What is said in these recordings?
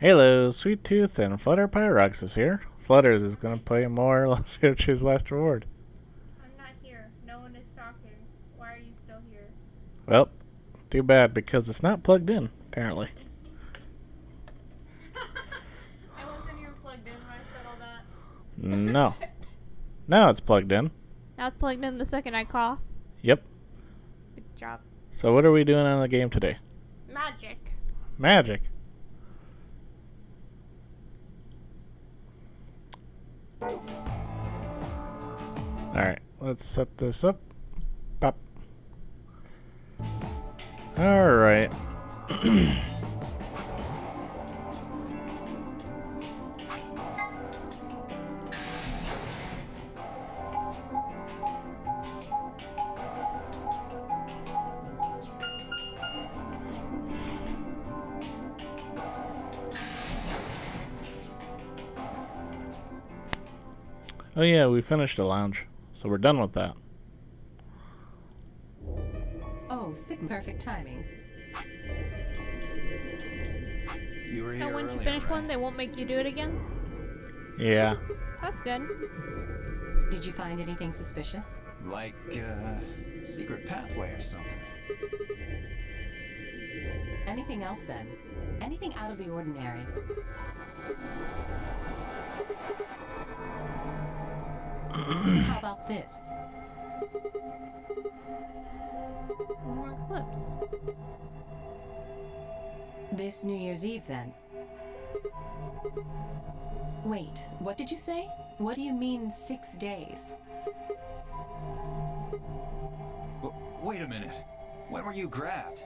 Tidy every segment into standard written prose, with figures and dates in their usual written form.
Hello, Sweet Tooth and Flutter Pyroxis here. Flutters is gonna play more Lost Coach's Last Reward. I'm not here. No one is talking. Why are you still here? Well, too bad because it's not plugged in, apparently. I wasn't even plugged in when I said all that. No. Now it's plugged in. Now it's plugged in the second I cough. Yep. Good job. So what are we doing on the game today? Magic. Magic. Alright, let's set this up. Pop. Alright. Oh yeah, we finished the lounge, so we're done with that. Oh, sick perfect timing. You were here So once you earlier, finish right? one, they won't make you do it again? Yeah. That's good. Did you find anything suspicious? Like, secret pathway or something. Anything else then? Anything out of the ordinary? How about this? More clips. This New Year's Eve then? Wait, what did you say? What do you mean 6 days? Wait a minute. When were you grabbed?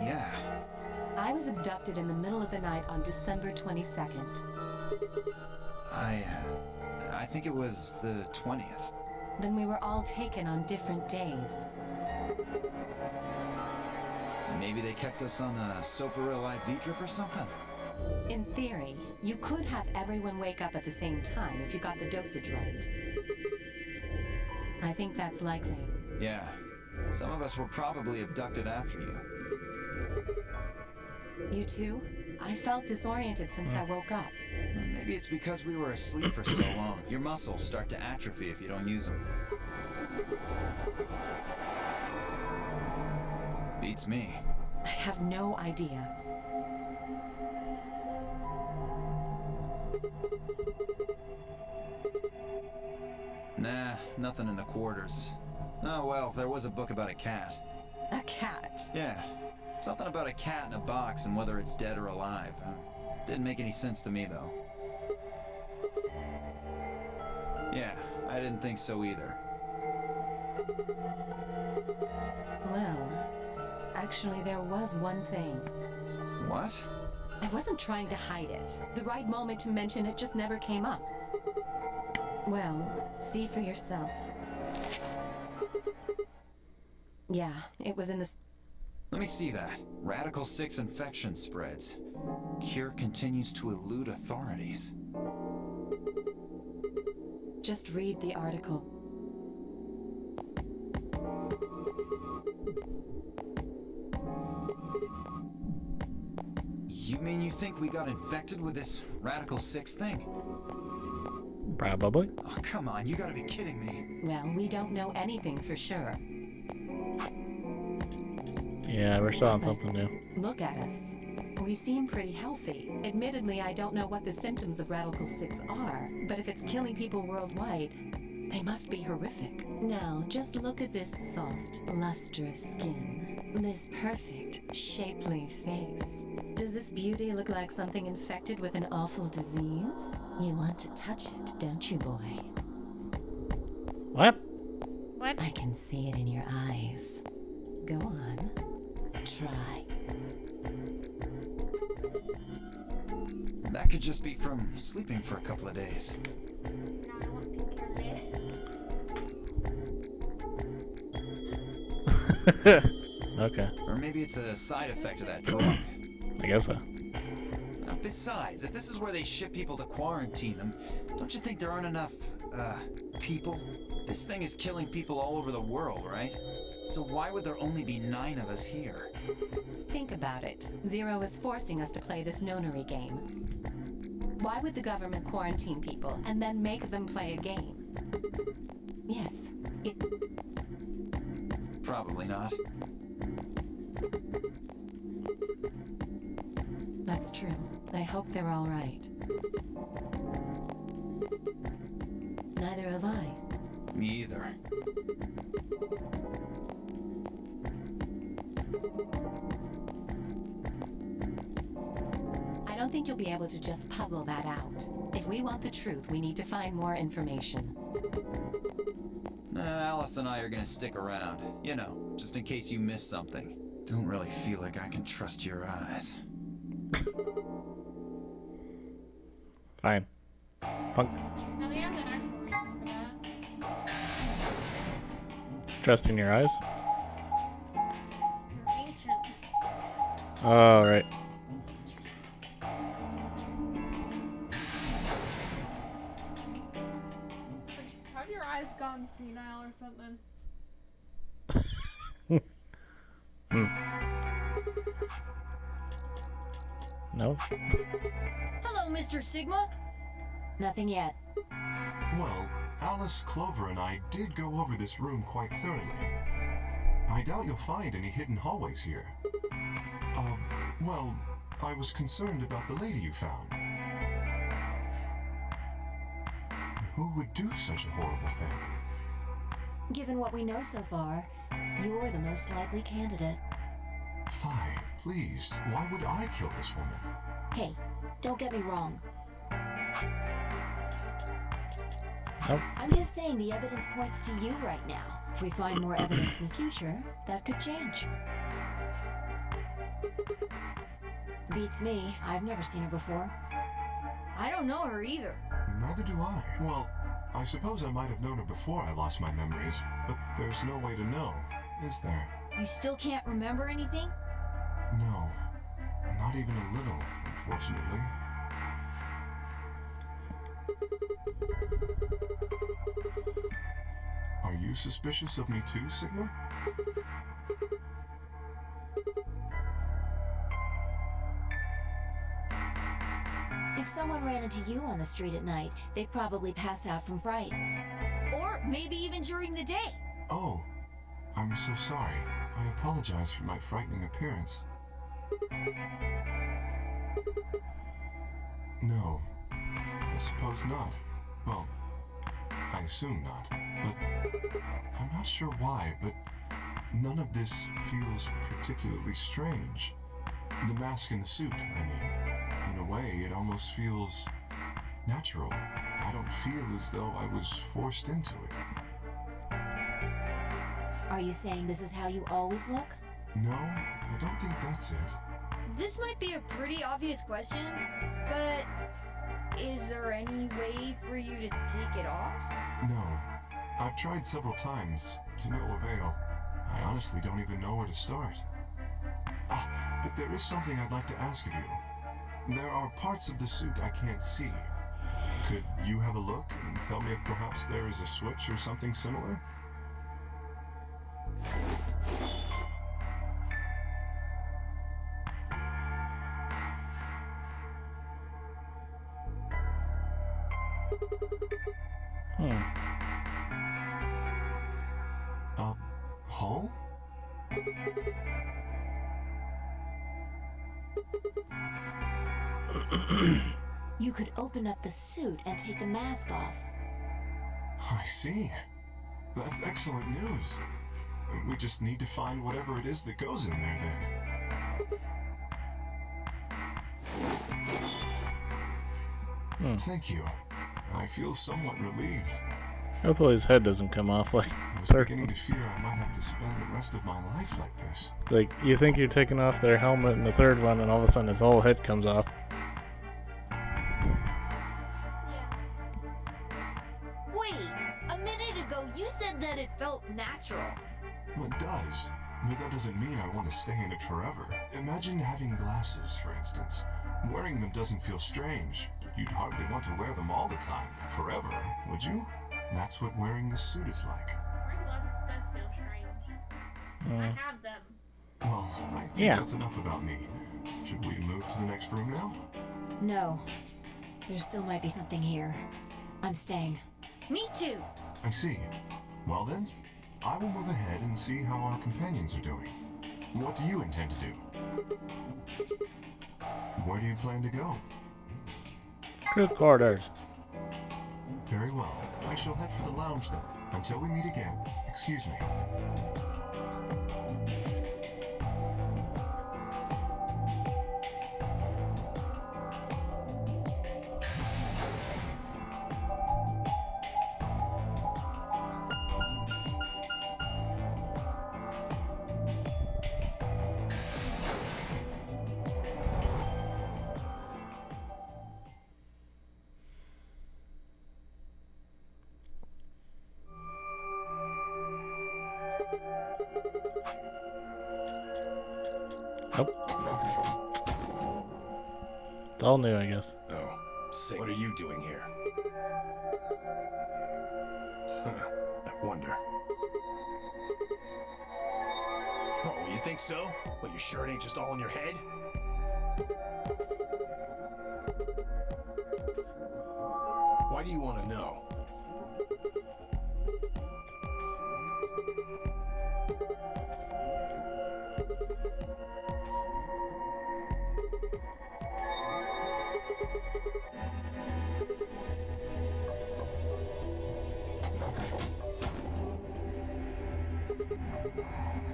Yeah. I was abducted in the middle of the night on December 22nd. I think it was the 20th. Then we were all taken on different days. Maybe they kept us on a Soparil IV drip or something? In theory, you could have everyone wake up at the same time if you got the dosage right. I think that's likely. Yeah. Some of us were probably abducted after you. You too? I felt disoriented since I woke up. Maybe it's because we were asleep for so long. Your muscles start to atrophy if you don't use them. Beats me. I have no idea. Nah, nothing in the quarters. Oh well, there was a book about a cat. A cat. Yeah, something about a cat in a box and whether it's dead or alive. Didn't make any sense to me though. Yeah, I didn't think so either. Well, actually there was one thing. What? I wasn't trying to hide it. The right moment to mention it just never came up. Well, see for yourself. Yeah, it was in the... Let me see that. Radical 6 infection spreads. Cure continues to elude authorities. Just read the article. You mean you think we got infected with this Radical 6 thing? Probably. Oh, come on, you gotta be kidding me. Well, we don't know anything for sure. Yeah, we're still on something new. Look at us. We seem pretty healthy. Admittedly, I don't know what the symptoms of Radical 6 are, but if it's killing people worldwide, they must be horrific. Now, just look at this soft, lustrous skin. This perfect, shapely face. Does this beauty look like something infected with an awful disease? You want to touch it, don't you, boy? What? What? I can see it in your eyes. Go on. Try. That could just be from sleeping for a couple of days. Okay, Or maybe it's a side effect of that drug. I guess so. Besides, if this is where they ship people to quarantine them, don't you think there aren't enough, people? This thing is killing people all over the world, right? So why would there only be 9 of us here? Think about it. Zero is forcing us to play this nonary game. Why would the government quarantine people and then make them play a game? Yes, Probably not. that's true. I hope they're all right. Neither have I. Me either. I don't think you'll be able to just puzzle that out. If we want the truth, we need to find more information. Alice and I are gonna stick around. You know, just in case you miss something. Don't really feel like I can trust your eyes. Fine. Punk. Now they have an actual reason for that. Trust in your eyes. They're ancient. Oh, right. Have your eyes gone senile or something? No? Hello, Mr. Sigma. Nothing yet. Well, Alice, Clover, and I did go over this room quite thoroughly. I doubt you'll find any hidden hallways here. Well, I was concerned about the lady you found. Who would do such a horrible thing? Given what we know so far, you're the most likely candidate. Fine, please, why would I kill this woman? Hey, don't get me wrong. Nope. I'm just saying the evidence points to you right now. If we find more evidence in the future, that could change. Beats me. I've never seen her before. I don't know her either. Neither do I. Well, I suppose I might have known her before I lost my memories, but there's no way to know, is there? You still can't remember anything? No, not even a little, unfortunately. Are you suspicious of me too, Sigma? If someone ran into you on the street at night, they'd probably pass out from fright. Or maybe even during the day. Oh, I'm so sorry. I apologize for my frightening appearance. No, I suppose not. Well, I assume not. But I'm not sure why, but none of this feels particularly strange. The mask and the suit, I mean. In a way, it almost feels natural. I don't feel as though I was forced into it. Are you saying this is how you always look? No, I don't think that's it. This might be a pretty obvious question, but is there any way for you to take it off? No. I've tried several times, to no avail. I honestly don't even know where to start. But there is something I'd like to ask of you. There are parts of the suit I can't see. Could you have a look and tell me if perhaps there is a switch or something similar? Hole? You could open up the suit and take the mask off. I see. That's excellent news. We just need to find whatever it is that goes in there then. Thank you. I feel somewhat relieved. Hopefully his head doesn't come off like I was Turk. beginning to fear I might have to spend the rest of my life like this. Like, you think you're taking off their helmet in the third one, and all of a sudden his whole head comes off. Wait, a minute ago you said that it felt natural. Well, it does. But that doesn't mean I want to stay in it forever. Imagine having glasses, for instance. Wearing them doesn't feel strange, but you'd hardly want to wear them all the time, forever, would you? That's what wearing this suit is like. Wearing glasses does feel strange. I have them. Well, I think Yeah. that's enough about me. Should we move to the next room now? No. There still might be something here. I'm staying. Me too. I see. Well then, I will move ahead and see how our companions are doing. What do you intend to do? Where do you plan to go? Crew quarters. Very well. I shall head for the lounge then. Until we meet again. Excuse me. Nope. It's all new, I guess. Oh, sick. What are you doing here? Huh, I wonder. Oh, you think so? But you sure it ain't just all in your head? Why do you want to know?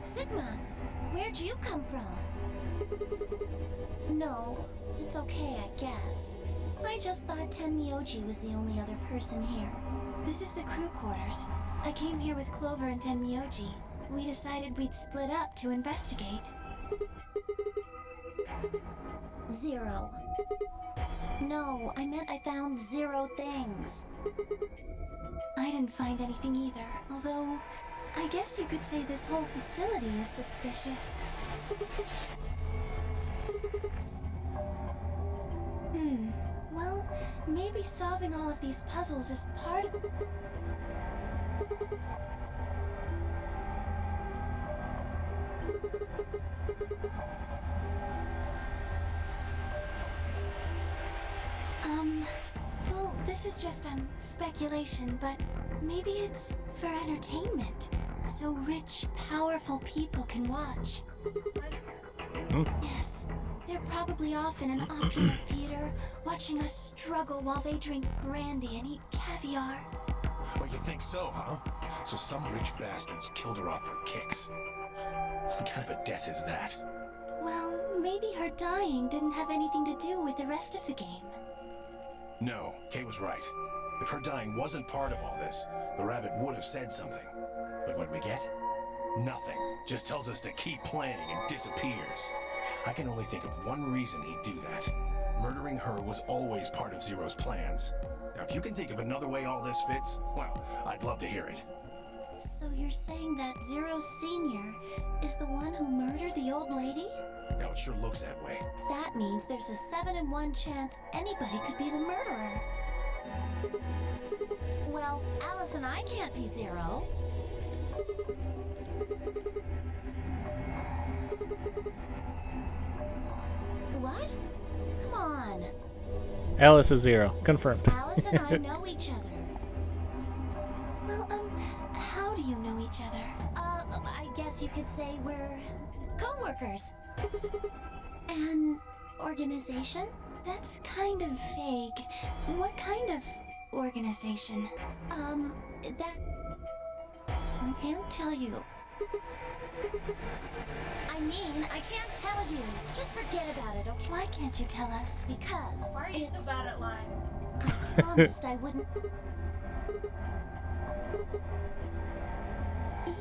Sigma, where'd you come from? No, it's okay, I guess. I just thought Tenmyoji was the only other person here. This is the crew quarters. I came here with Clover and Tenmyoji. We decided we'd split up to investigate. Zero. No, I meant I found 0 things. I didn't find anything either, although I guess you could say this whole facility is suspicious. Well, maybe solving all of these puzzles is part of... Well, this is just, speculation, but maybe it's for entertainment. So rich, powerful people can watch. Yes, they're probably off in an opulent theater, watching us struggle while they drink brandy and eat caviar. Oh, you think so, huh? So some rich bastards killed her off for kicks. What kind of a death is that? Well, maybe her dying didn't have anything to do with the rest of the game. No, Kay was right. If her dying wasn't part of all this, the rabbit would have said something. But what we get? Nothing. Just tells us to keep playing and disappears. I can only think of one reason he'd do that. Murdering her was always part of Zero's plans. Now, if you can think of another way all this fits, well, I'd love to hear it. So you're saying that Zero Sr. is the one who murdered the old lady? Now, it sure looks that way. That means there's a 7 in 1 chance anybody could be the murderer. Well, Alice and I can't be Zero. What? Come on. Alice is 0. Confirmed. Alice and I know each other. Well, how do you know each other? I guess you could say we're co-workers. An organization? That's kind of vague. What kind of organization? That... I can't tell you. I mean, I can't tell you. Just forget about it, okay? Why can't you tell us? Because Why are you so bad at lying? I promised I wouldn't...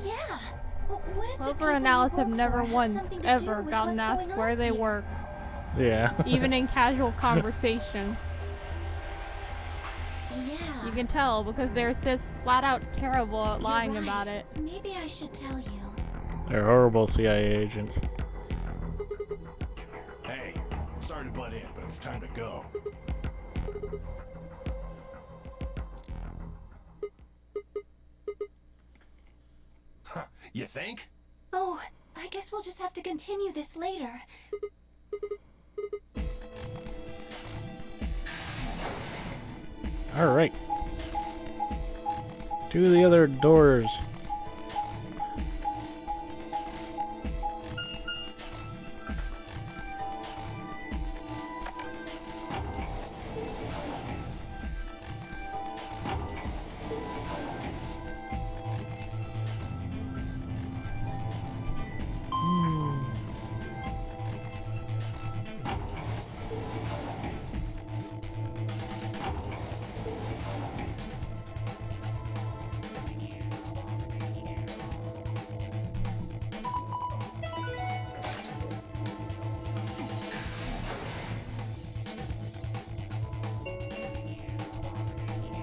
Yeah. What if the Clover people and you Alice have work never for have once something to do ever with gotten what's asked going where on they here? work, Yeah. even in casual conversation. Yeah. You can tell because they're just flat out terrible at You're lying right. about it. Maybe I should tell you. They're horrible CIA agents. Hey, sorry to butt in, but it's time to go. You think? Oh, I guess we'll just have to continue this later. Alright. To the other doors.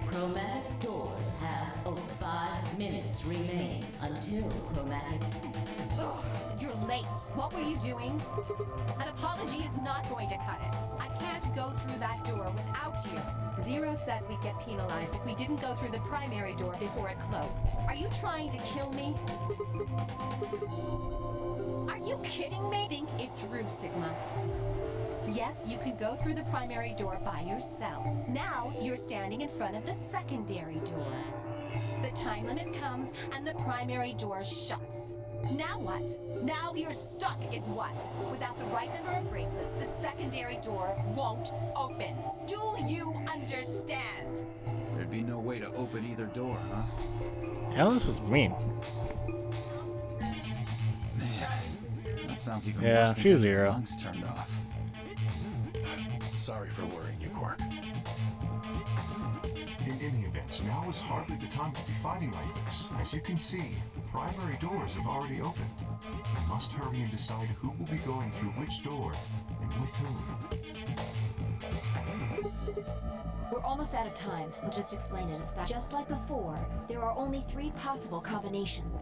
Chromatic doors have 5 minutes remain until chromatic. Ugh, you're late. What were you doing? An apology is not going to cut it. I can't go through that door without you. Zero said we'd get penalized if we didn't go through the primary door before it closed. Are you trying to kill me? Are you kidding me? Think it through, Sigma. Yes, you could go through the primary door by yourself. Now, you're standing in front of the secondary door. The time limit comes and the primary door shuts. Now what? Now you're stuck is what? Without the right number of bracelets, the secondary door won't open. Do you understand? There'd be no way to open either door, huh? Alice was mean. Man, that sounds even Yeah, worse than she's getting your zero. lungs turned off. Sorry for worrying you, Quark. In any event, now is hardly the time to be fighting like this. As you can see, the primary doors have already opened. We must hurry and decide who will be going through which door and with whom. We're almost out of time. I'll just explain it as fast. Just like before, there are only 3 possible combinations.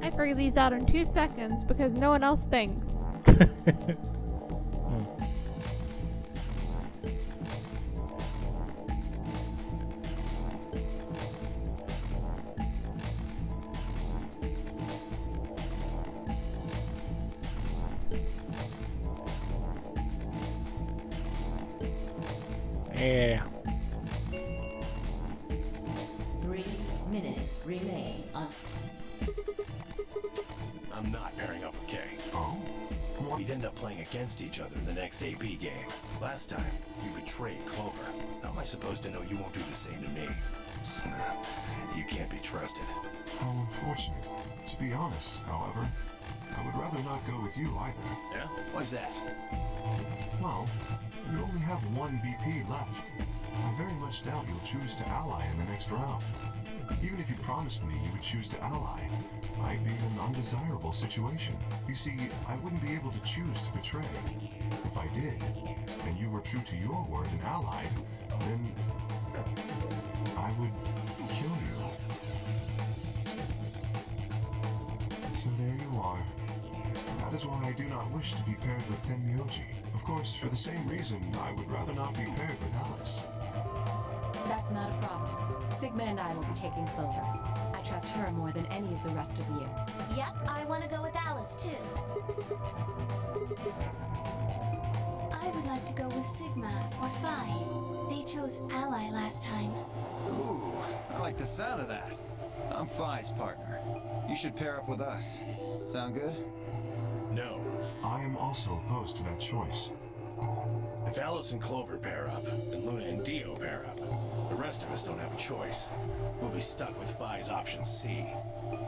I figured these out in 2 seconds because no one else thinks. Yeah. 3 minutes remain I'm not pairing up with Kay. Oh? What? We'd end up playing against each other in the next AP game. Last time, you betrayed Clover. How am I supposed to know you won't do the same to me? You can't be trusted. How unfortunate. To be honest, however, I would rather not go with you either. Yeah? Why's that? Well, you only have 1 BP left. I very much doubt you'll choose to ally in the next round. Even if you promised me you would choose to ally, I'd be in an undesirable situation. You see, I wouldn't be able to choose to betray. If I did, and you were true to your word and allied, then I would kill you. So there you are. That is why I do not wish to be paired with Tenmyoji. Of course, for the same reason, I would rather not be paired with Alice. That's not a problem. Sigma and I will be taking Clover. I trust her more than any of the rest of you. Yep, I want to go with Alice too. I would like to go with Sigma or Phi. They chose Ally last time. Ooh, I like the sound of that. I'm Phi's partner. You should pair up with us. Sound good? No. I am also opposed to that choice. If Alice and Clover pair up, and Luna and Dio pair up, the rest of us don't have a choice. We'll be stuck with Phi's option C.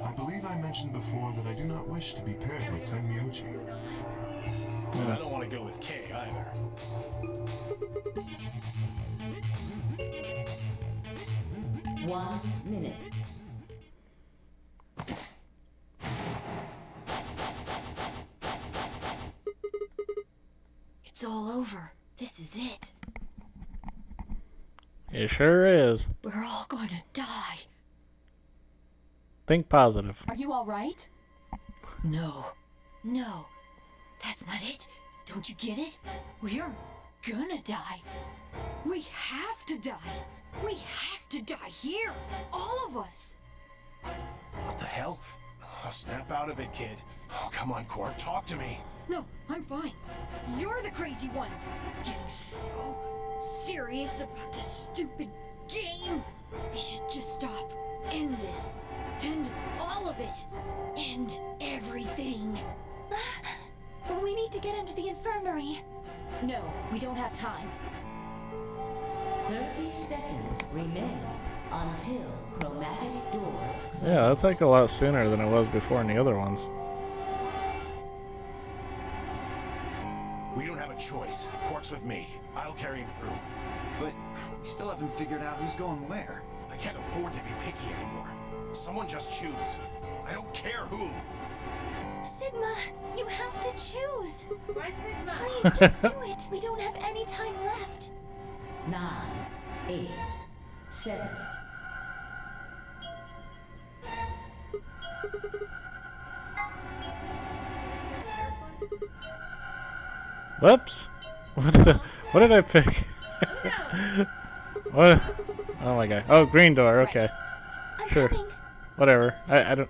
I believe I mentioned before that I do not wish to be paired with Tenmyoji. And I don't want to go with Kay either. One minute. It's all over. This is it. It sure is. We're all going to die. Think positive. Are you all right? No. No. That's not it. Don't you get it? We're gonna die. We have to die. We have to die here. All of us. What the hell? Oh, snap out of it, kid. Oh, come on, Quark, talk to me. No, I'm fine. You're the crazy ones. Getting so serious about this stupid game. We should just stop. End this. End all of it. End everything. We need to get into the infirmary. No, we don't have time. 30 seconds remain until chromatic doors close. Yeah, that's like a lot sooner than it was before in the other ones. We don't have a choice. Quark's with me. I'll carry him through. But we still haven't figured out who's going where. I can't afford to be picky anymore. Someone just choose. I don't care who. Sigma, you have to choose. Why Sigma? Please, just do it. We don't have any time left. 9, 8, 7. Whoops! What did I pick? What? Oh my god. Oh, green door. Okay. I'm Sure. coming. Whatever. I don't.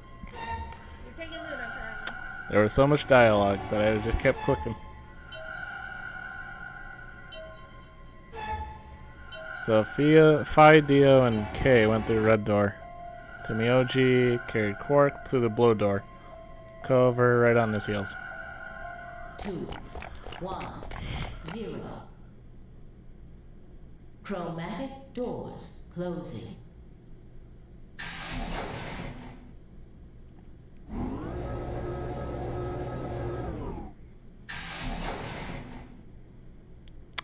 You're taking Luna currently. There was so much dialogue, but I just kept clicking. So Phi, Dio, and K went through red door. Timioji carried Quark through the blue door. Cover right on his heels. 2, 1, 0. Chromatic doors closing.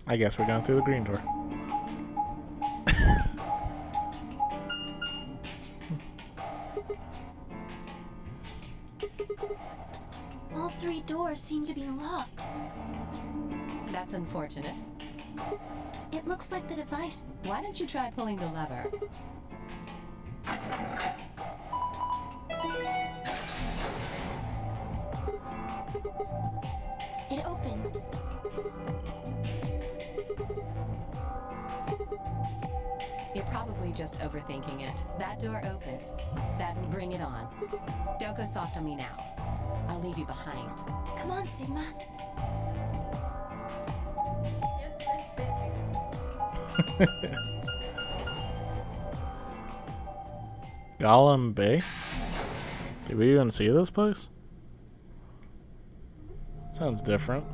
I guess we're going through the green door. All 3 doors seem to be locked. That's unfortunate. It looks like the device. Why don't you try pulling the lever? It opened. You're probably just overthinking it. That door opened. Bring it on. Don't go soft on me now. I'll leave you behind. Come on, Sigma. Gollum Bay? Did we even see this place? Sounds different.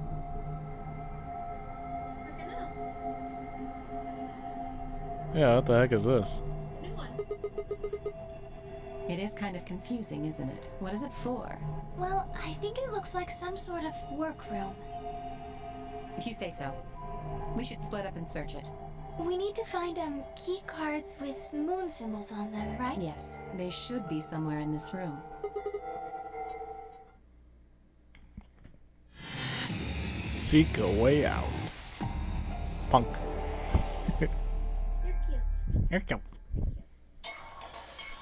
Yeah, what the heck is this? New one. It is kind of confusing, isn't it? What is it for? Well, I think it looks like some sort of workroom. If you say so. We should split up and search it. We need to find key cards with moon symbols on them, right? Yes, they should be somewhere in this room. Seek a way out. Punk. You're cute. You're cute.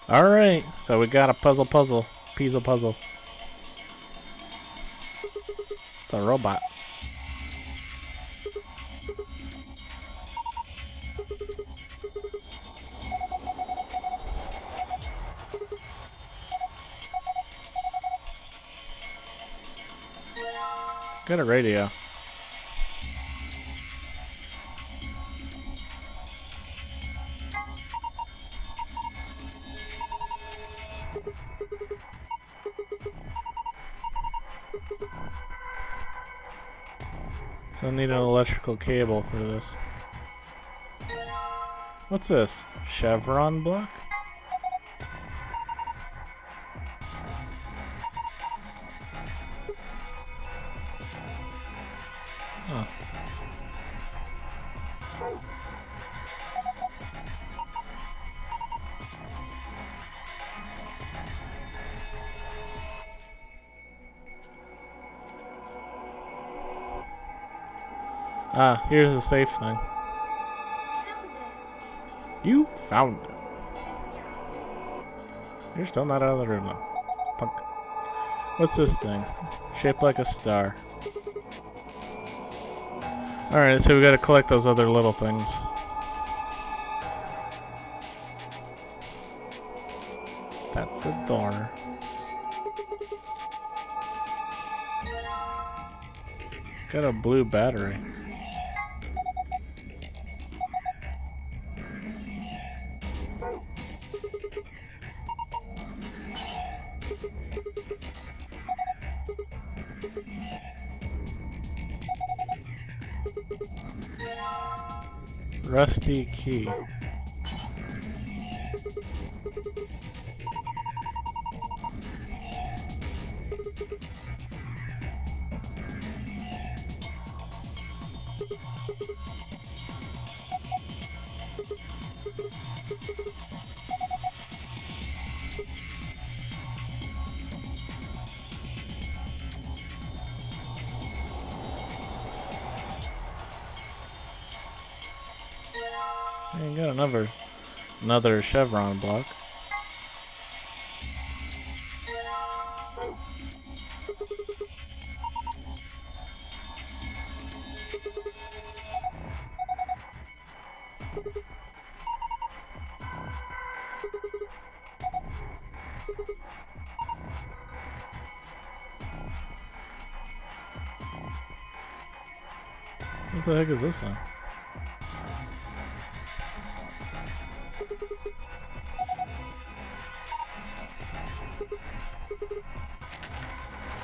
Alright, so we got a puzzle. Piece of puzzle. It's a robot. Got a radio. So I need an electrical cable for this. What's this? Chevron block? Huh. Ah, here's the safe thing. You found it. You're still not out of the room though. Punk. What's this thing? Shaped like a star. Alright, so we gotta collect those other little things. That's the door. Got a blue battery. Rusty key. And you got another chevron block. What the heck is this thing?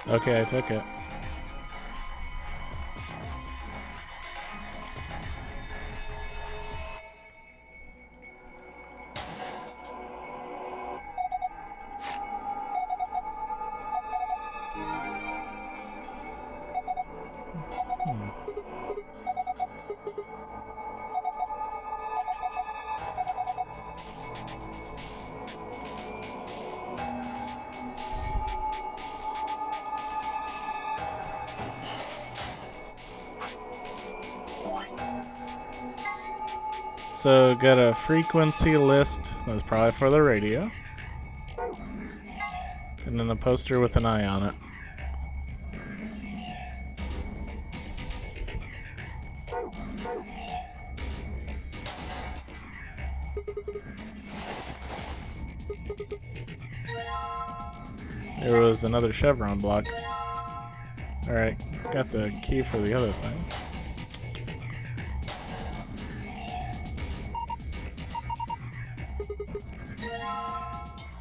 Okay, I took it. So got a frequency list that's probably for the radio. And then a poster with an eye on it. There was another chevron block. Alright, got the key for the other thing.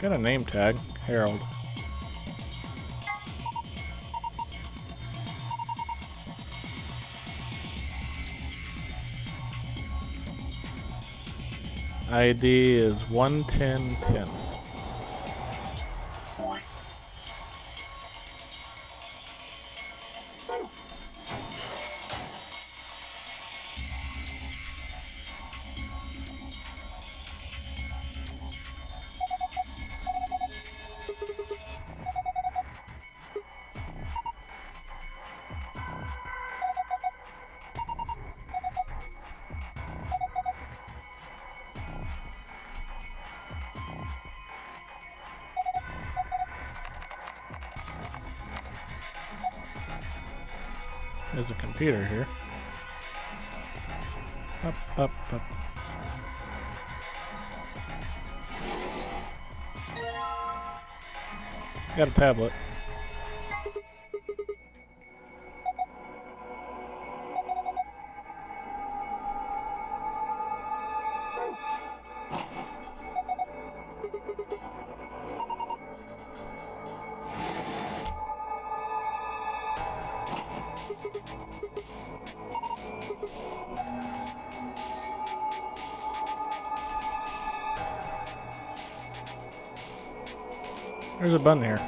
Got a name tag, Harold. ID is 11010. There's a computer here. Up. Got a tablet. There's a button here.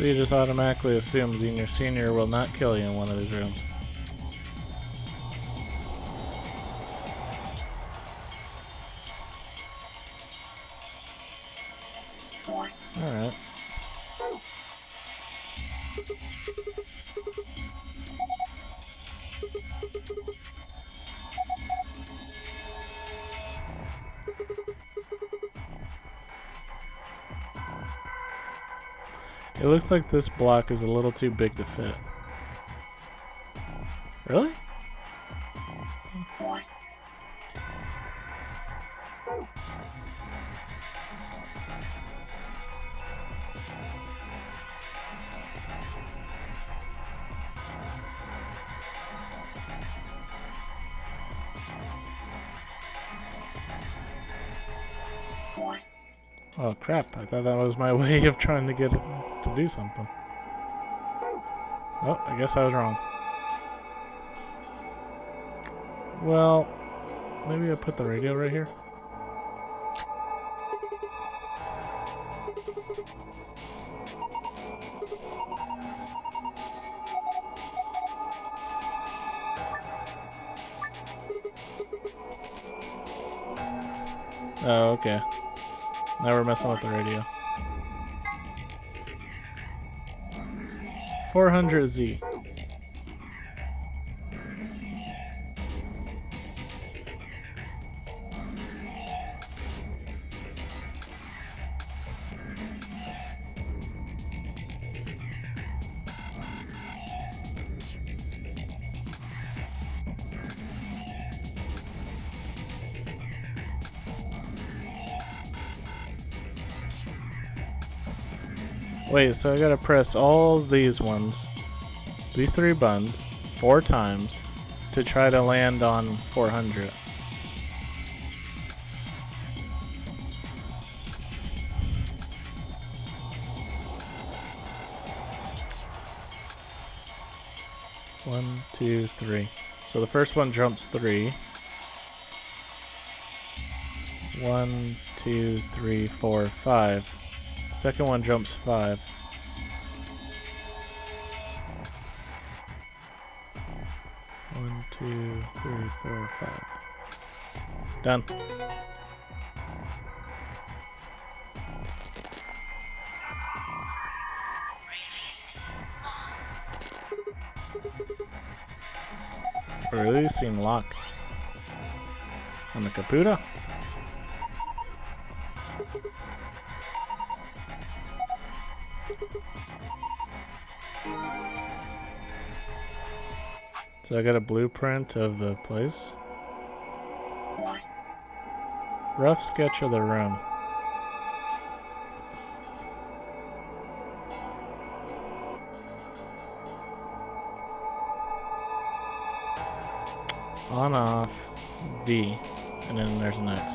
So you just automatically assume Senior will not kill you in one of these rooms. Alright. It looks like this block is a little too big to fit. Really? Oh crap, I thought that was my way of trying to get it to do something. Oh, I guess I was wrong. Well, maybe I put the radio right here. Oh, okay. Now we're messing with the radio. 400Z. Wait, so I gotta press all these ones, these 3 buttons, 4 times to try to land on 400. One, 2, 3. So the first one jumps 3. 1, 2, 3, 4, 5. Second one jumps 5. One, 2, 3, 4, 5. Done. Releasing lock on the Caputa. So I got a blueprint of the place. Rough sketch of the room. On, off, V, and then there's an X.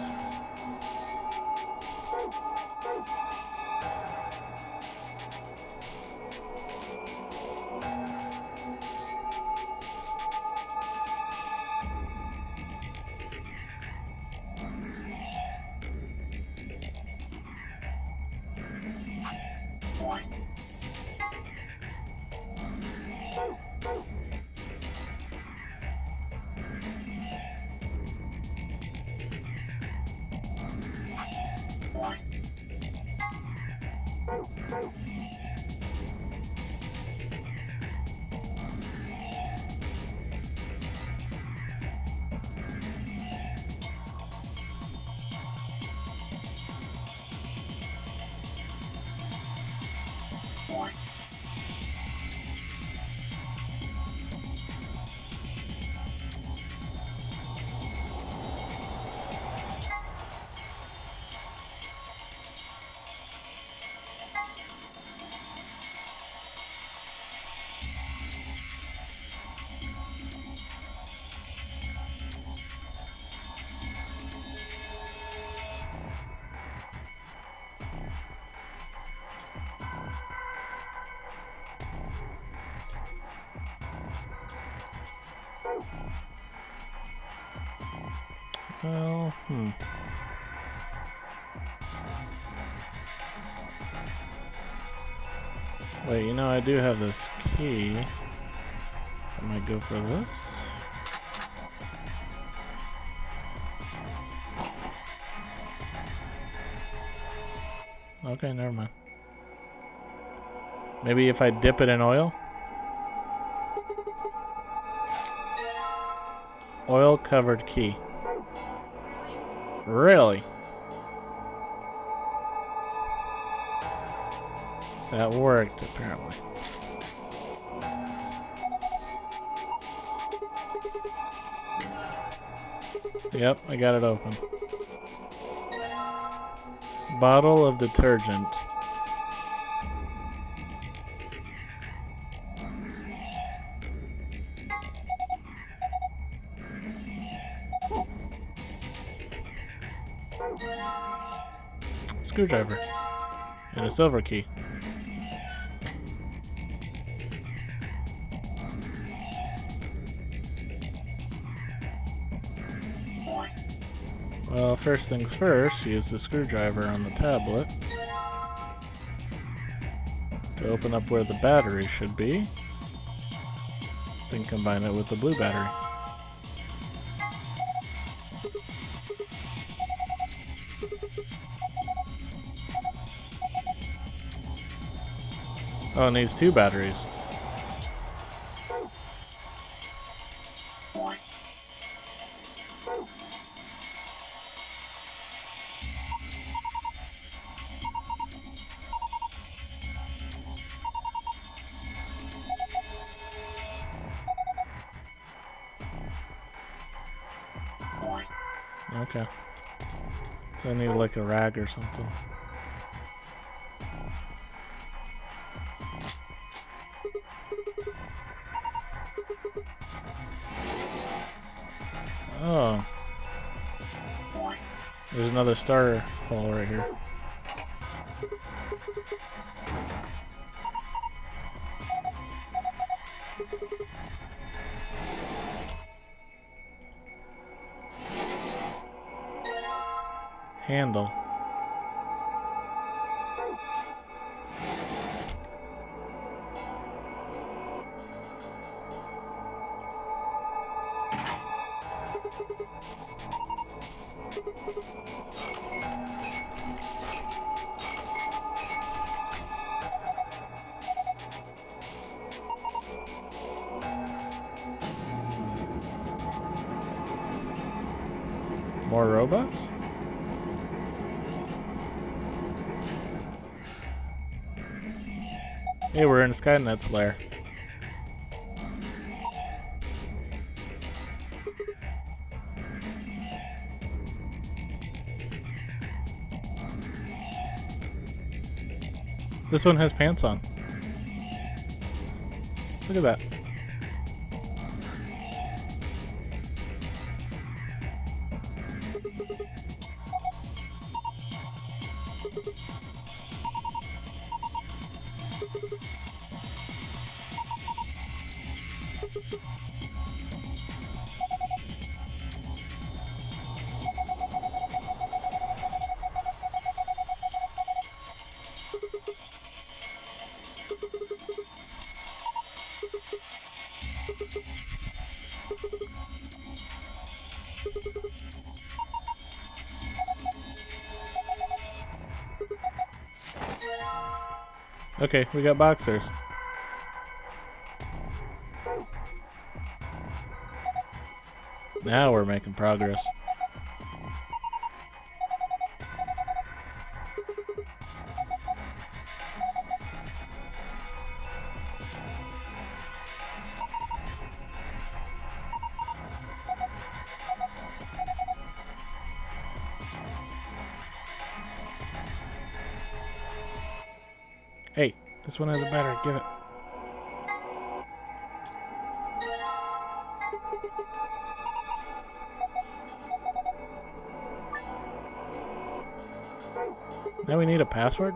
Well, Wait, you know, I do have this key. I might go for this. Okay, never mind. Maybe if I dip it in oil? Oil covered key. Really? That worked, apparently. Yep, I got it open. Bottle of detergent. Screwdriver. And a silver key. Well, first things first, use the screwdriver on the tablet to open up where the battery should be, then combine it with the blue battery. Oh, it needs 2 batteries. Okay. So I need like a rag or something. Oh. There's another starter hole right here. Handle. More robots? Hey, we're in Skynet's lair. This one has pants on. Look at that. Okay, we got boxers. Now we're making progress. Hey, this one has a battery. Give it. Now we need a password?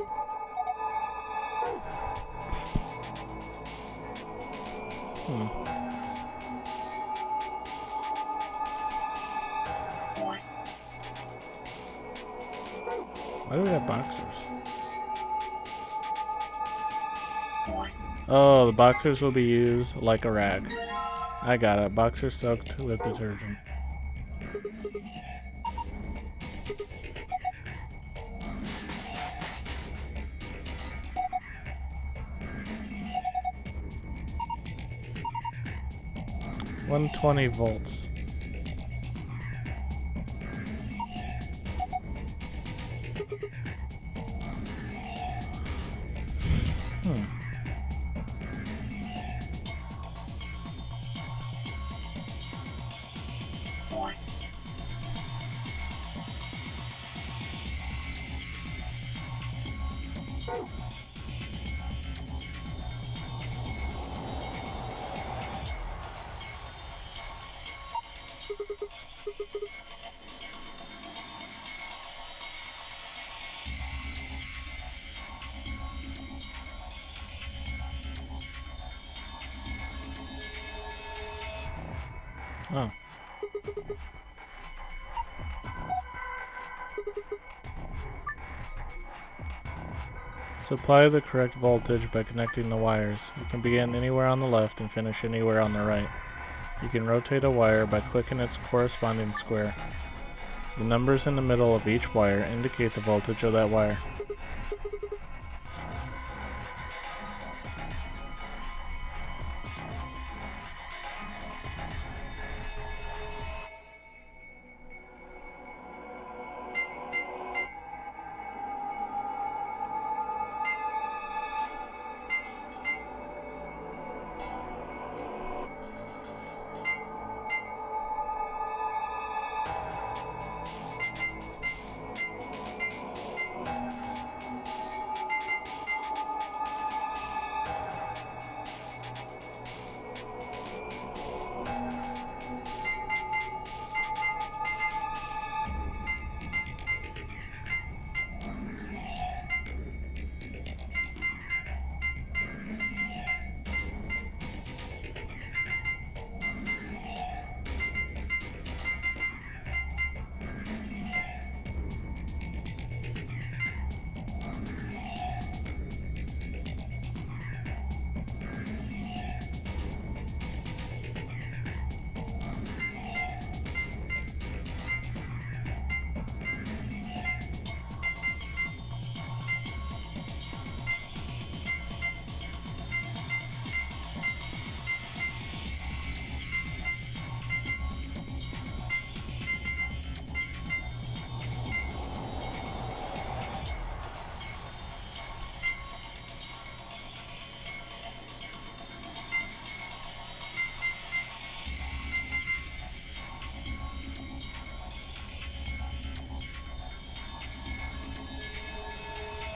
Why do we have boxers? Oh, the boxers will be used like a rag. I got it. Boxers soaked with detergent. $120 volts. Oh. Supply the correct voltage by connecting the wires. You can begin anywhere on the left and finish anywhere on the right. You can rotate a wire by clicking its corresponding square. The numbers in the middle of each wire indicate the voltage of that wire.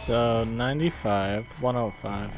So 95, 105.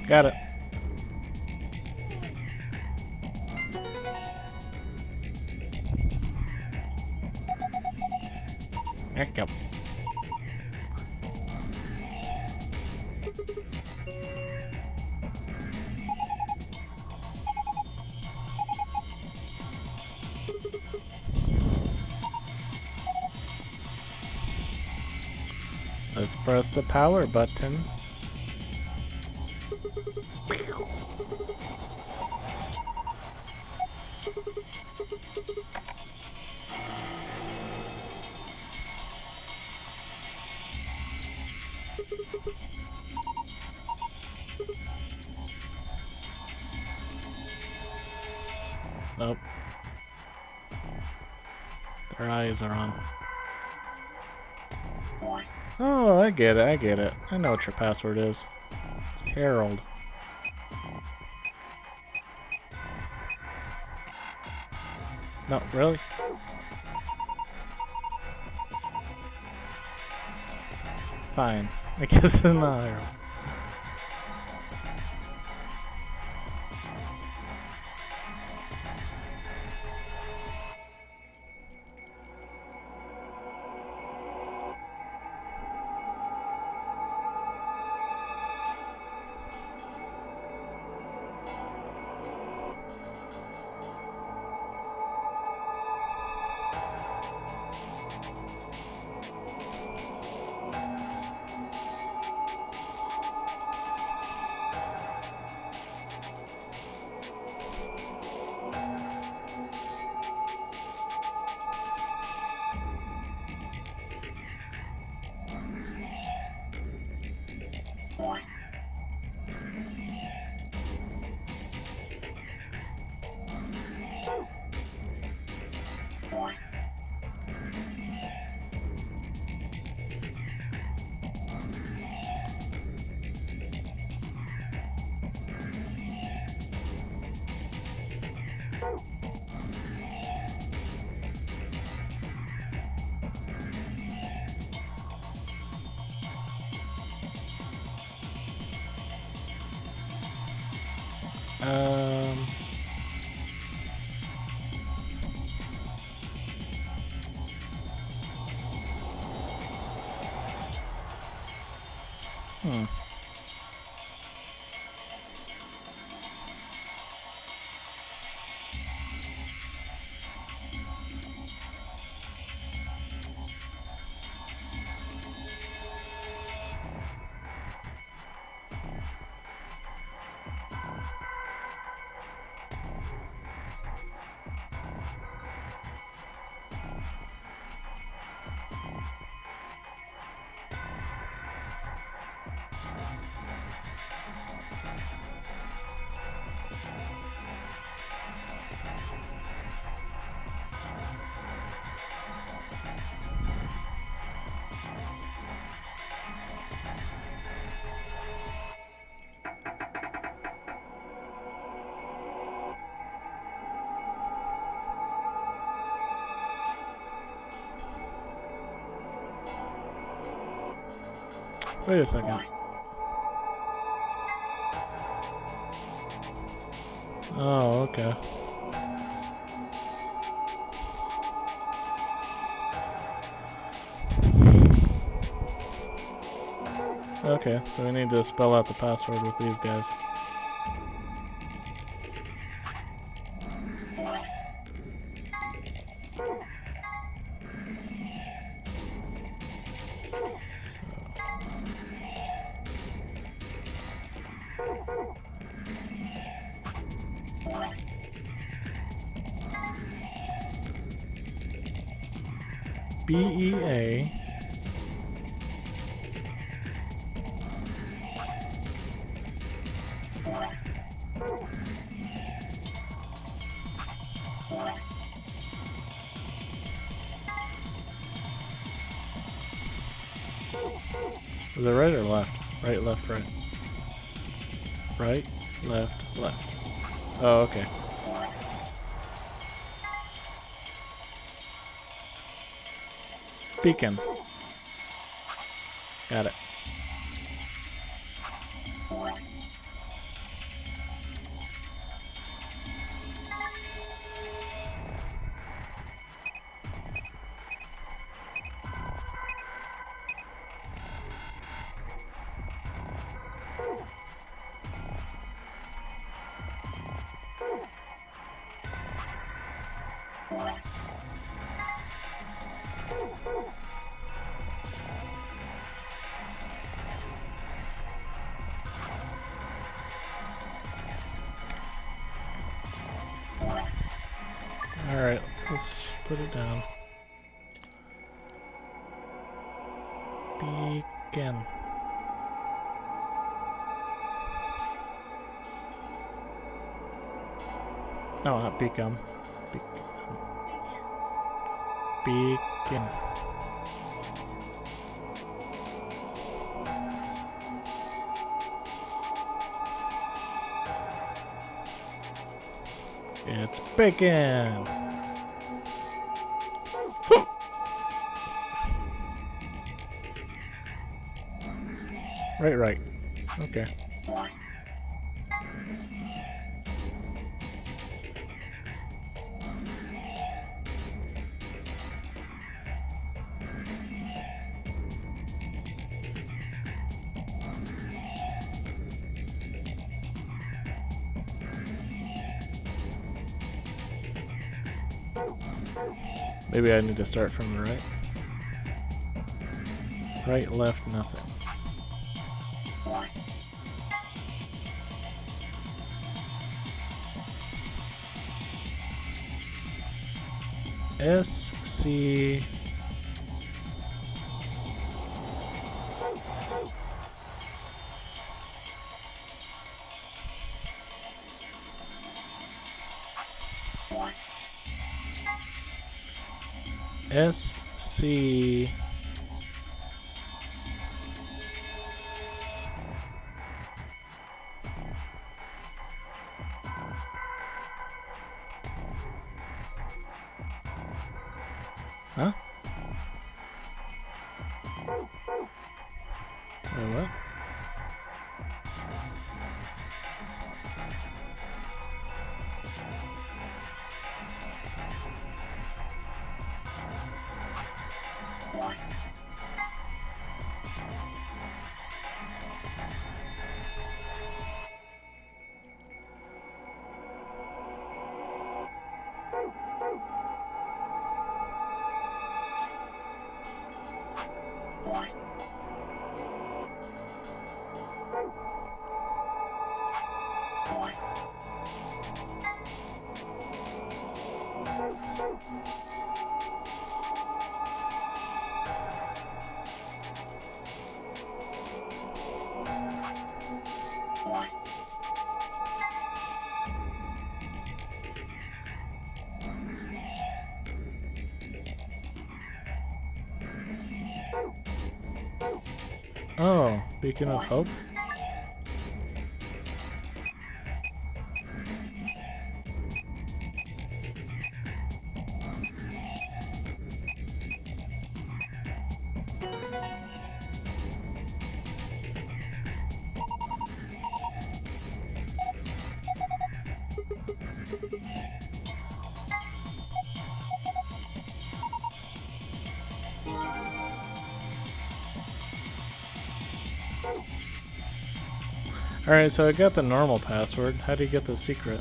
Got it. There you go. Let's press the power button. Nope. Their eyes are on. Oh, I get it, I get it. I know what your password is. It's Harold. No, really? Fine. I guess it's not Harold. Um... Hmm. Wait a second. Oh, okay. Okay, so we need to spell out the password with these guys. BEA. Is it right or left? Right, left, right. Right, left, left. Oh, okay. Beacon. Got it. Alright, let's put it down. Beacon. No, not Beacon. Beacon. It's bacon! Right. Okay. Maybe I need to start from the right. Right, left, nothing. S, C... S, C... Huh? Wait, what? Oh, Beacon of Hope? Alright, so I got the normal password. How do you get the secret?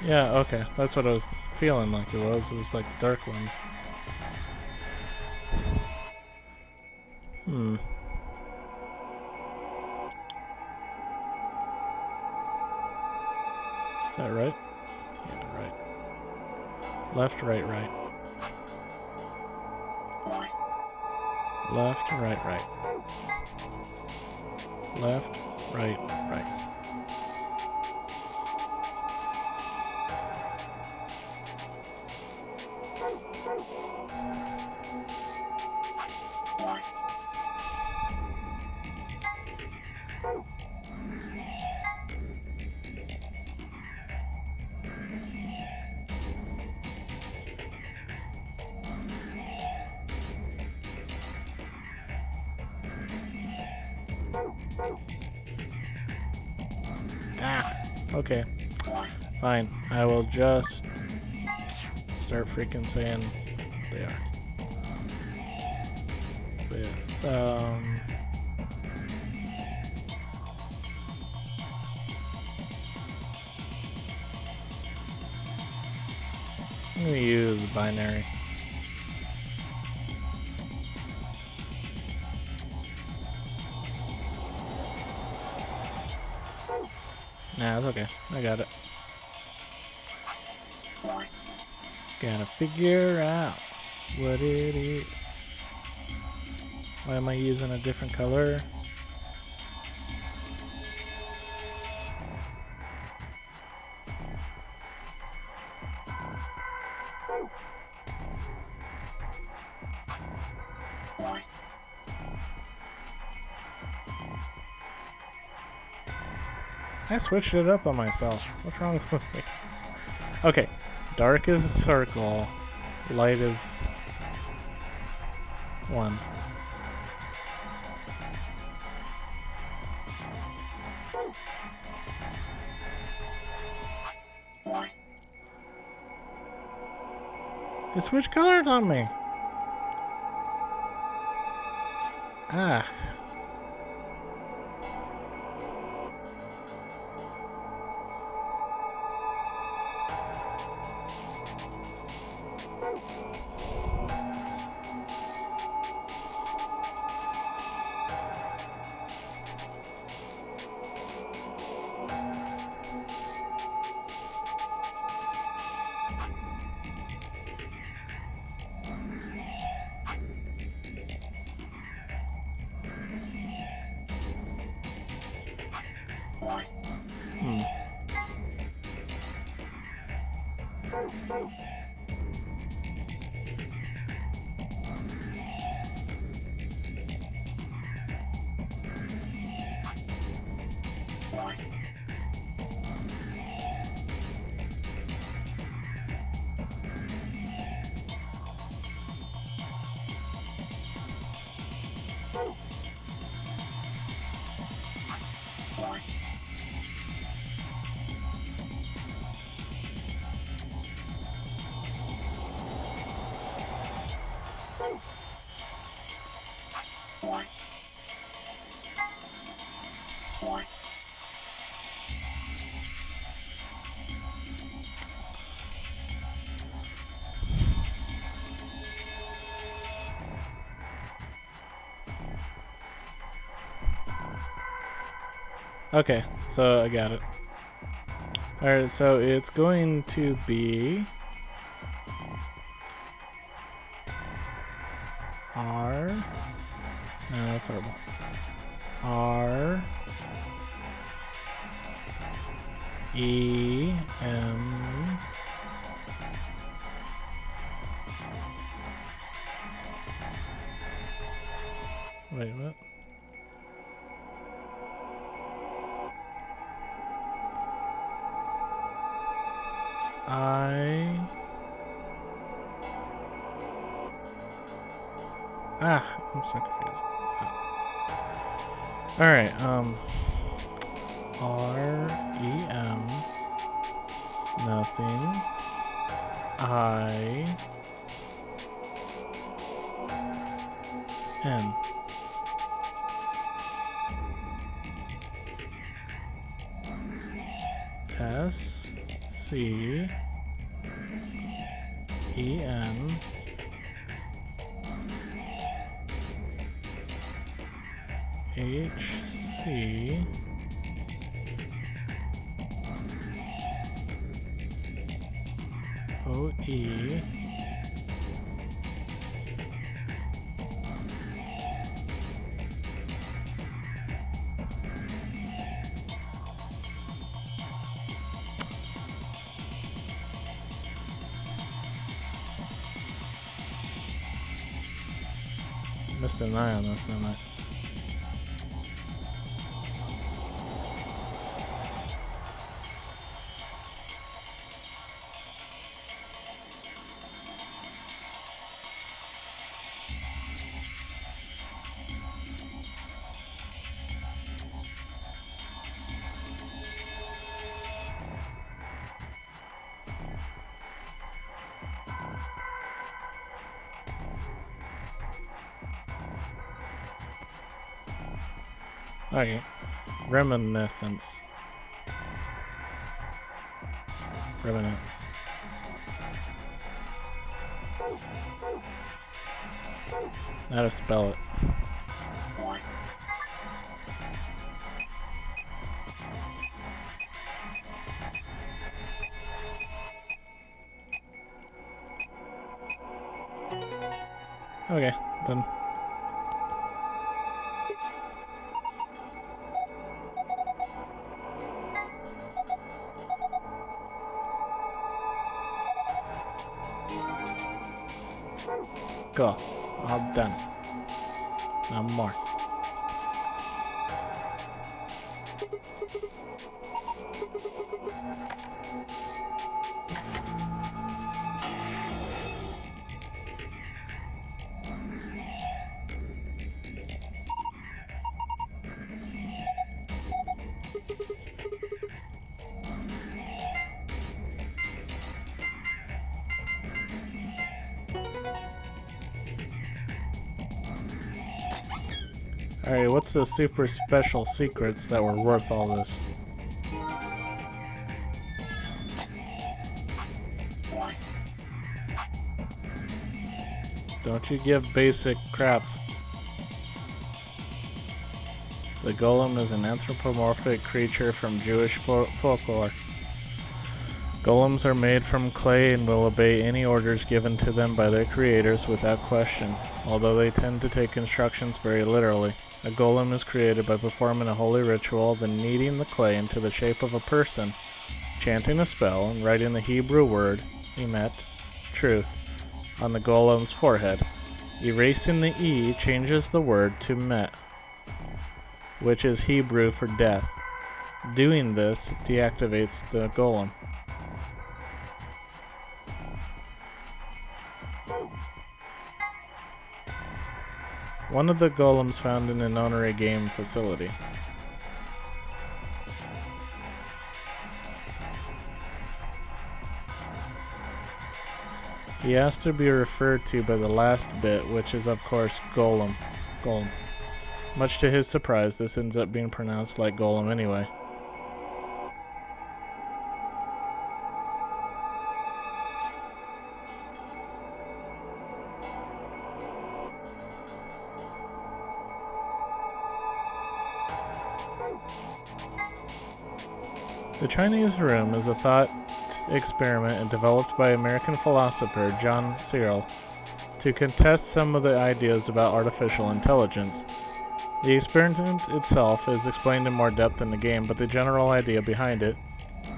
Yeah, okay. That's what I was feeling like it was. It was like the dark one. Is that right? Yeah, right. Left, right, right. Left, right, right. Left, right, right. Ah, okay. Fine. I will just start freaking saying they are. With, I'm gonna use binary. Nah, it's okay. I got it. Gotta figure out what it is. Why am I using a different color? I switched it up on myself. What's wrong with me? Okay, dark is a circle, light is 1. It switched colors on me. Ah. Okay, so I got it. Alright, so it's going to be R. No, that's horrible. R E M Wait, what? I'm so confused. Alright, R-E-M, nothing, I-N. S-C-E-N H-C O-E Missed an eye on this, didn't I? Okay. Reminiscence. Remnant. How to spell it. Okay, then. Go. I'm done. No more. Alright, what's the super special secrets that were worth all this? Don't you give basic crap. The golem is an anthropomorphic creature from Jewish folklore. Golems are made from clay and will obey any orders given to them by their creators without question, although they tend to take instructions very literally. A golem is created by performing a holy ritual, then kneading the clay into the shape of a person, chanting a spell, and writing the Hebrew word, emet, truth, on the golem's forehead. Erasing the E changes the word to met, which is Hebrew for death. Doing this deactivates the golem. One of the golems found in an Onary game facility. He asked to be referred to by the last bit, which is of course golem. Golem. Much to his surprise, this ends up being pronounced like golem anyway. The Chinese room is a thought experiment developed by American philosopher John Searle to contest some of the ideas about artificial intelligence. The experiment itself is explained in more depth in the game, but the general idea behind it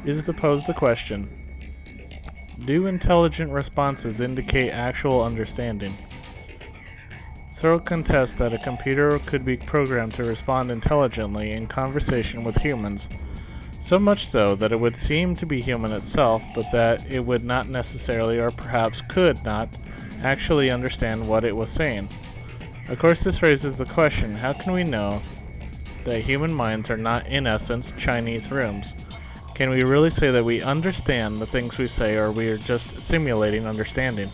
is to pose the question: do intelligent responses indicate actual understanding? Searle contests that a computer could be programmed to respond intelligently in conversation with humans, so much so that it would seem to be human itself, but that it would not necessarily, or perhaps could not, actually understand what it was saying. Of course, this raises the question, how can we know that human minds are not, in essence, Chinese rooms? Can we really say that we understand the things we say, or we are just simulating understanding?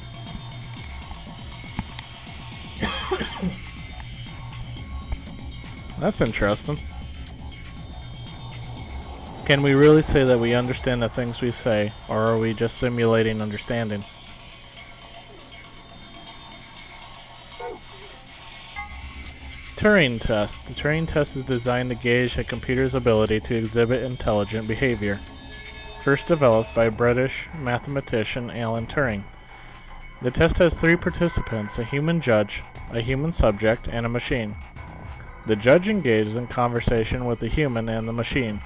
That's interesting. Can we really say that we understand the things we say, or are we just simulating understanding? Turing test. The Turing test is designed to gauge a computer's ability to exhibit intelligent behavior. First developed by British mathematician Alan Turing. The test has 3 participants, a human judge, a human subject, and a machine. The judge engages in conversation with the human and the machine.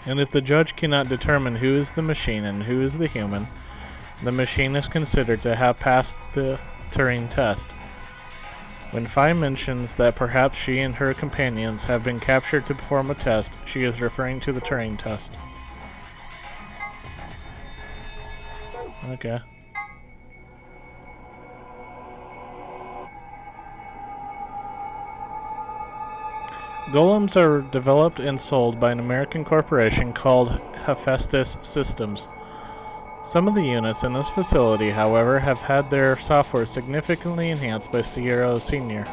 And if the judge cannot determine who is the machine and who is the human, the machine is considered to have passed the Turing test. When Phi mentions that perhaps she and her companions have been captured to perform a test, she is referring to the Turing test. Okay. Golems are developed and sold by an American corporation called Hephaestus Systems. Some of the units in this facility, however, have had their software significantly enhanced by Sierra Senior,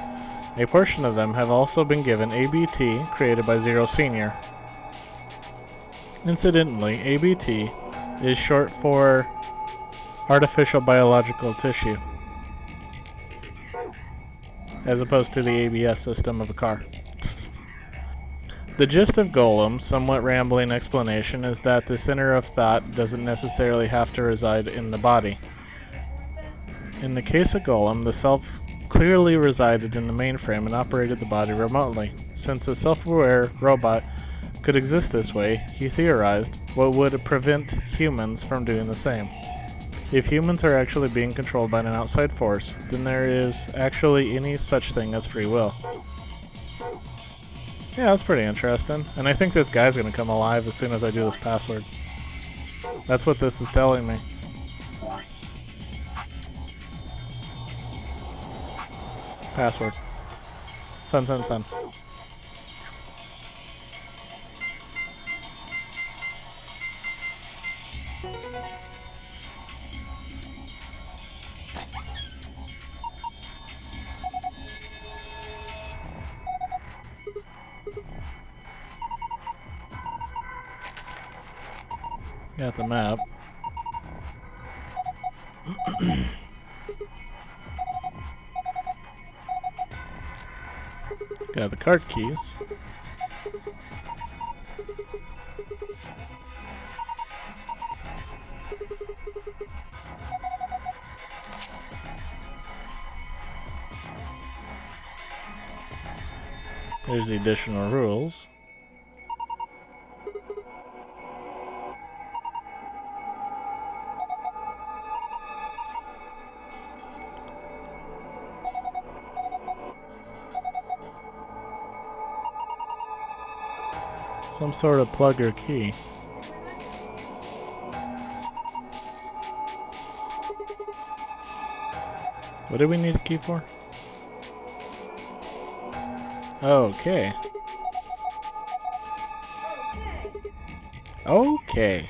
A portion of them have also been given ABT, created by Zero Senior. Incidentally, ABT is short for Artificial Biological Tissue, as opposed to the ABS system of a car. The gist of Golem's somewhat rambling explanation is that the center of thought doesn't necessarily have to reside in the body. In the case of Golem, the self clearly resided in the mainframe and operated the body remotely. Since a self-aware robot could exist this way, he theorized what would prevent humans from doing the same. If humans are actually being controlled by an outside force, then there is actually any such thing as free will. Yeah, that's pretty interesting. And I think this guy's gonna come alive as soon as I do this password. That's what this is telling me. Password. Sun. Got the map. Got the card keys. There's the additional rules. Some sort of plug or key. What do we need a key for? Okay. Okay.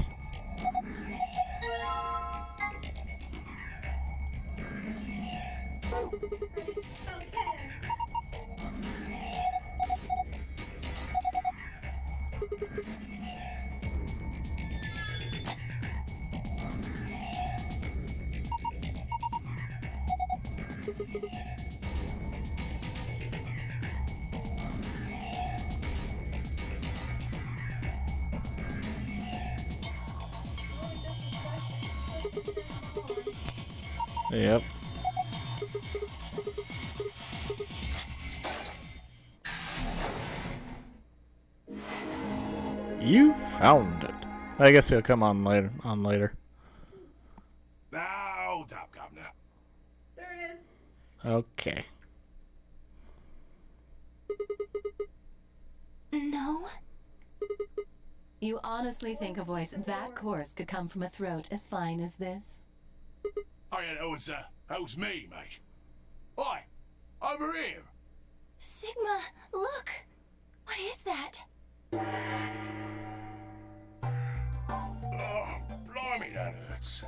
Yep. You found it. I guess he'll come on later. Now, hold up, Governor. There it is. Okay. No? You honestly think a voice that coarse could come from a throat as fine as this? Oh yeah, that was me, mate. Oi, over here. Sigma, look! What is that? Oh, blimey, that hurts.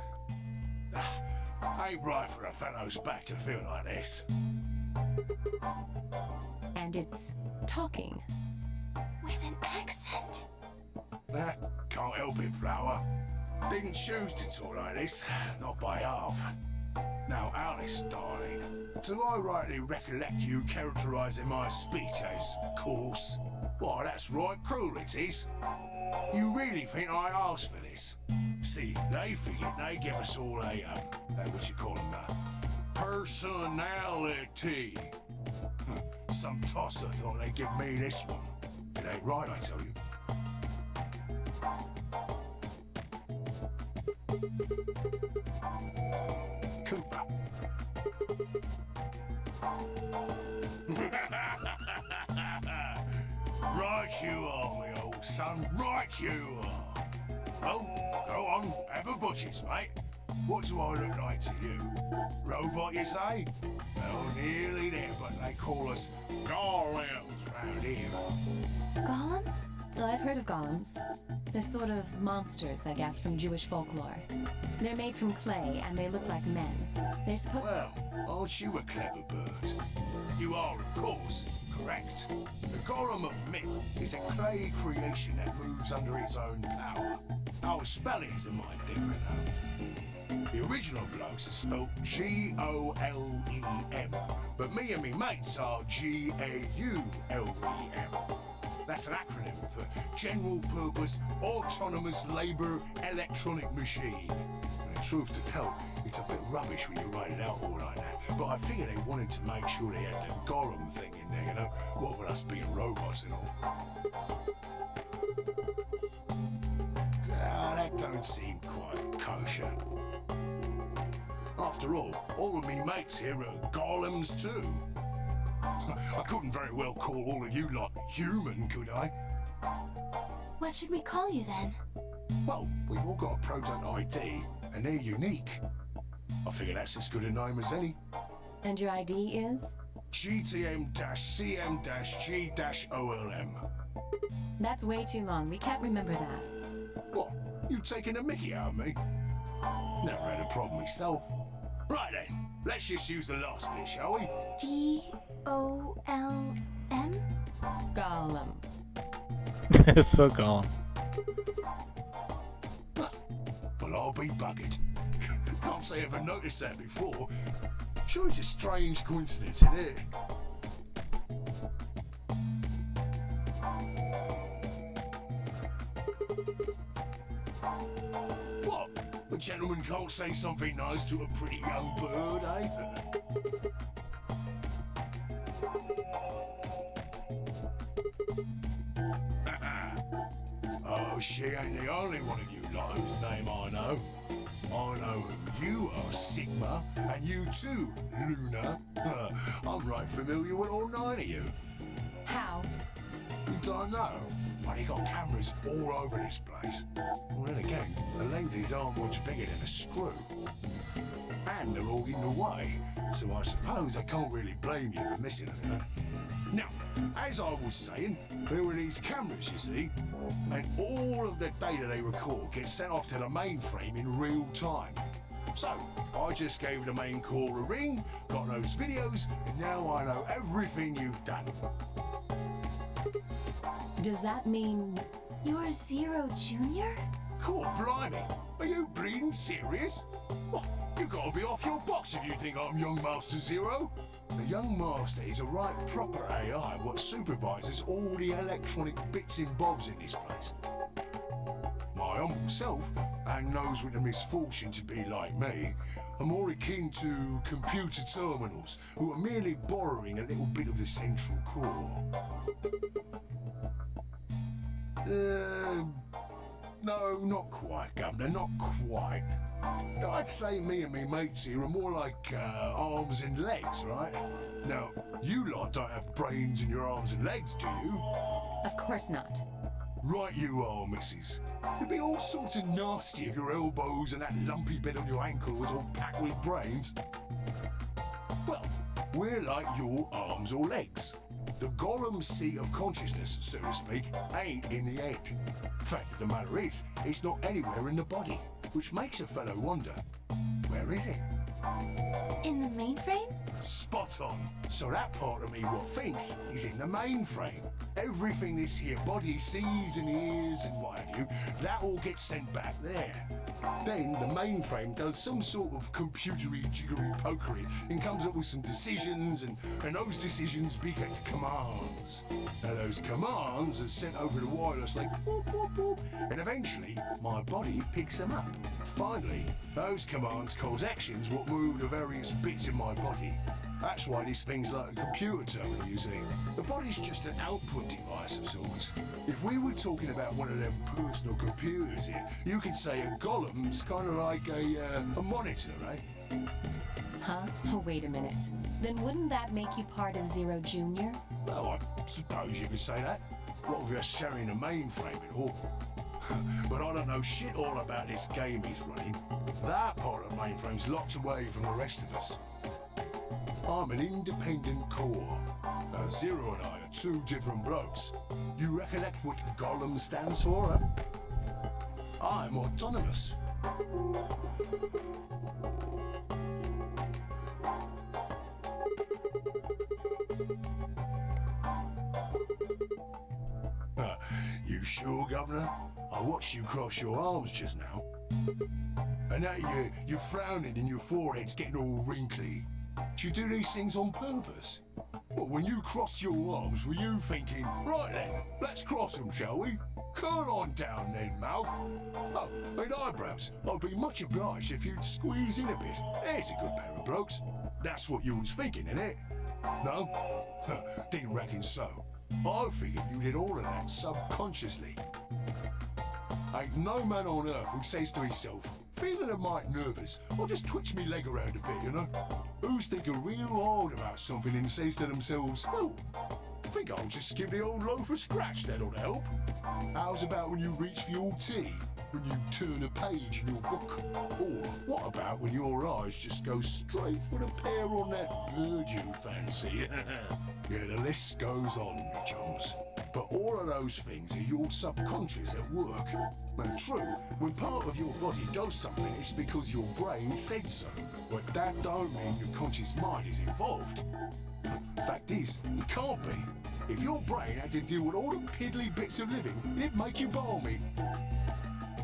Ain't right for a fellow's back to feel like this. And it's talking. With an accent? Can't help it, Flower. Didn't choose to talk like this, not by half. Now, Alice, darling, do I rightly recollect you characterising my speech as coarse? Why, that's right cruel, it is. You really think I asked for this? See, they figured they'd give us all a, what you call them, personality. Some tosser thought they'd give me this one. It ain't right, I tell you. Cooper. Right you are, my old son. Right you are. Well, go on, have a butchers, mate. What do I look like to you? Robot, you say? Well, nearly there, but they call us golems round here. Golem? Oh, I've heard of golems. They're sort of monsters, I guess, from Jewish folklore. They're made from clay, and they look like men. They're supposed... Well, aren't you a clever bird? You are, of course, correct. The Golem of Myth is a clay creation that moves under its own power. Our spellings are might different, though. The original blokes are spelled G-O-L-E-M, but me and me mates are G-A-U-L-E-M. That's an acronym for General Purpose Autonomous Labour Electronic Machine. And the truth to tell, it's a bit rubbish when you write it out all like that, but I figure they wanted to make sure they had the Golem thing in there, you know, what with us being robots and all. That don't seem quite kosher. After all of me mates here are golems too. I couldn't very well call all of you lot human, could I? What should we call you then? Well, we've all got a product ID, and they're unique. I figure that's as good a name as any. And your ID is? GTM-CM-G-OLM. That's way too long. We can't remember that. What? You taking a mickey out of me? Never had a problem myself. Right then, let's just use the last bit, shall we? G-O-L-M? Golem. It's so calm. Well, I'll be buggered. Can't say I ever noticed that before. Sure, it's a strange coincidence, isn't it? What? A gentleman can't say something nice to a pretty young bird, eh? Oh, she ain't the only one of you lot whose name I know. I know who you are, Sigma, and you too, Luna. I'm right familiar with all 9 of you. How? You don't know? Well, they got cameras all over this place. Well, then again, the lenses aren't much bigger than a screw. And they're all in the way, so I suppose I can't really blame you for missing them. Now, as I was saying, there were these cameras, you see, and all of the data they record gets sent off to the mainframe in real time. So, I just gave the main core a ring, got those videos, and now I know everything you've done. Does that mean... You're Zero Junior? Cool, blimey. Are you bleeding serious? What? You gotta be off your box if you think I'm Young Master Zero. The Young Master is a right proper AI what supervises all the electronic bits and bobs in this place. My humble self, and those with the misfortune to be like me, are more akin to computer terminals who are merely borrowing a little bit of the central core. No, not quite, Governor, not quite. I'd say me and me mates here are more like arms and legs, right? Now, you lot don't have brains in your arms and legs, do you? Of course not. Right you are, missus. It'd be all sorts of nasty if your elbows and that lumpy bit on your ankle was all packed with brains. Well, we're like your arms or legs. The Golem's seat of consciousness, so to speak, ain't in the head. Fact of the matter is, it's not anywhere in the body, which makes a fellow wonder, where is it? In the mainframe? Spot on. So that part of me what thinks is in the mainframe. Everything this here body sees and hears and what have you, that all gets sent back there. Then the mainframe does some sort of computery jiggery pokery and comes up with some decisions, and those decisions beget commands. Now those commands are sent over the wireless like boop, boop, boop, and eventually my body picks them up. Finally, those commands cause actions what move the various bits in my body. That's why this thing's like a computer terminal, you see. The body's just an output device of sorts. If we were talking about one of them personal computers here, you could say a golem's kind of like a monitor, right? Huh? Oh, wait a minute. Then wouldn't that make you part of Zero Junior? Well, I suppose you could say that. What with us sharing a mainframe and all. But I don't know shit all about this game he's running. That part of the mainframe's locked away from the rest of us. I'm an independent core. Zero and I are two different blokes. You recollect what Gollum stands for, huh? I'm autonomous. You sure, Governor? I watched you cross your arms just now. And now you're frowning and your forehead's getting all wrinkly. Do you do these things on purpose? Well, when you crossed your arms, were you thinking, right then, let's cross them, shall we? Curl on down then, mouth. Oh, and eyebrows. I'd be much obliged if you'd squeeze in a bit. There's a good pair of blokes. That's what you was thinking, innit? No? Didn't reckon so. I figured you did all of that subconsciously. Ain't no man on earth who says to himself, feeling a mite nervous, I'll just twitch me leg around a bit, you know? Who's thinking real hard about something and says to themselves, oh, I think I'll just skip the old loaf a scratch, that'll help. How's about when you reach for your tea? When you turn a page in your book? Or what about when your eyes just go straight for the pair on that bird you fancy? Yeah, the list goes on, chums. But all of those things are your subconscious at work. And true, when part of your body does something, it's because your brain said so. But that don't mean your conscious mind is involved. Fact is, it can't be. If your brain had to deal with all the piddly bits of living, it'd make you balmy.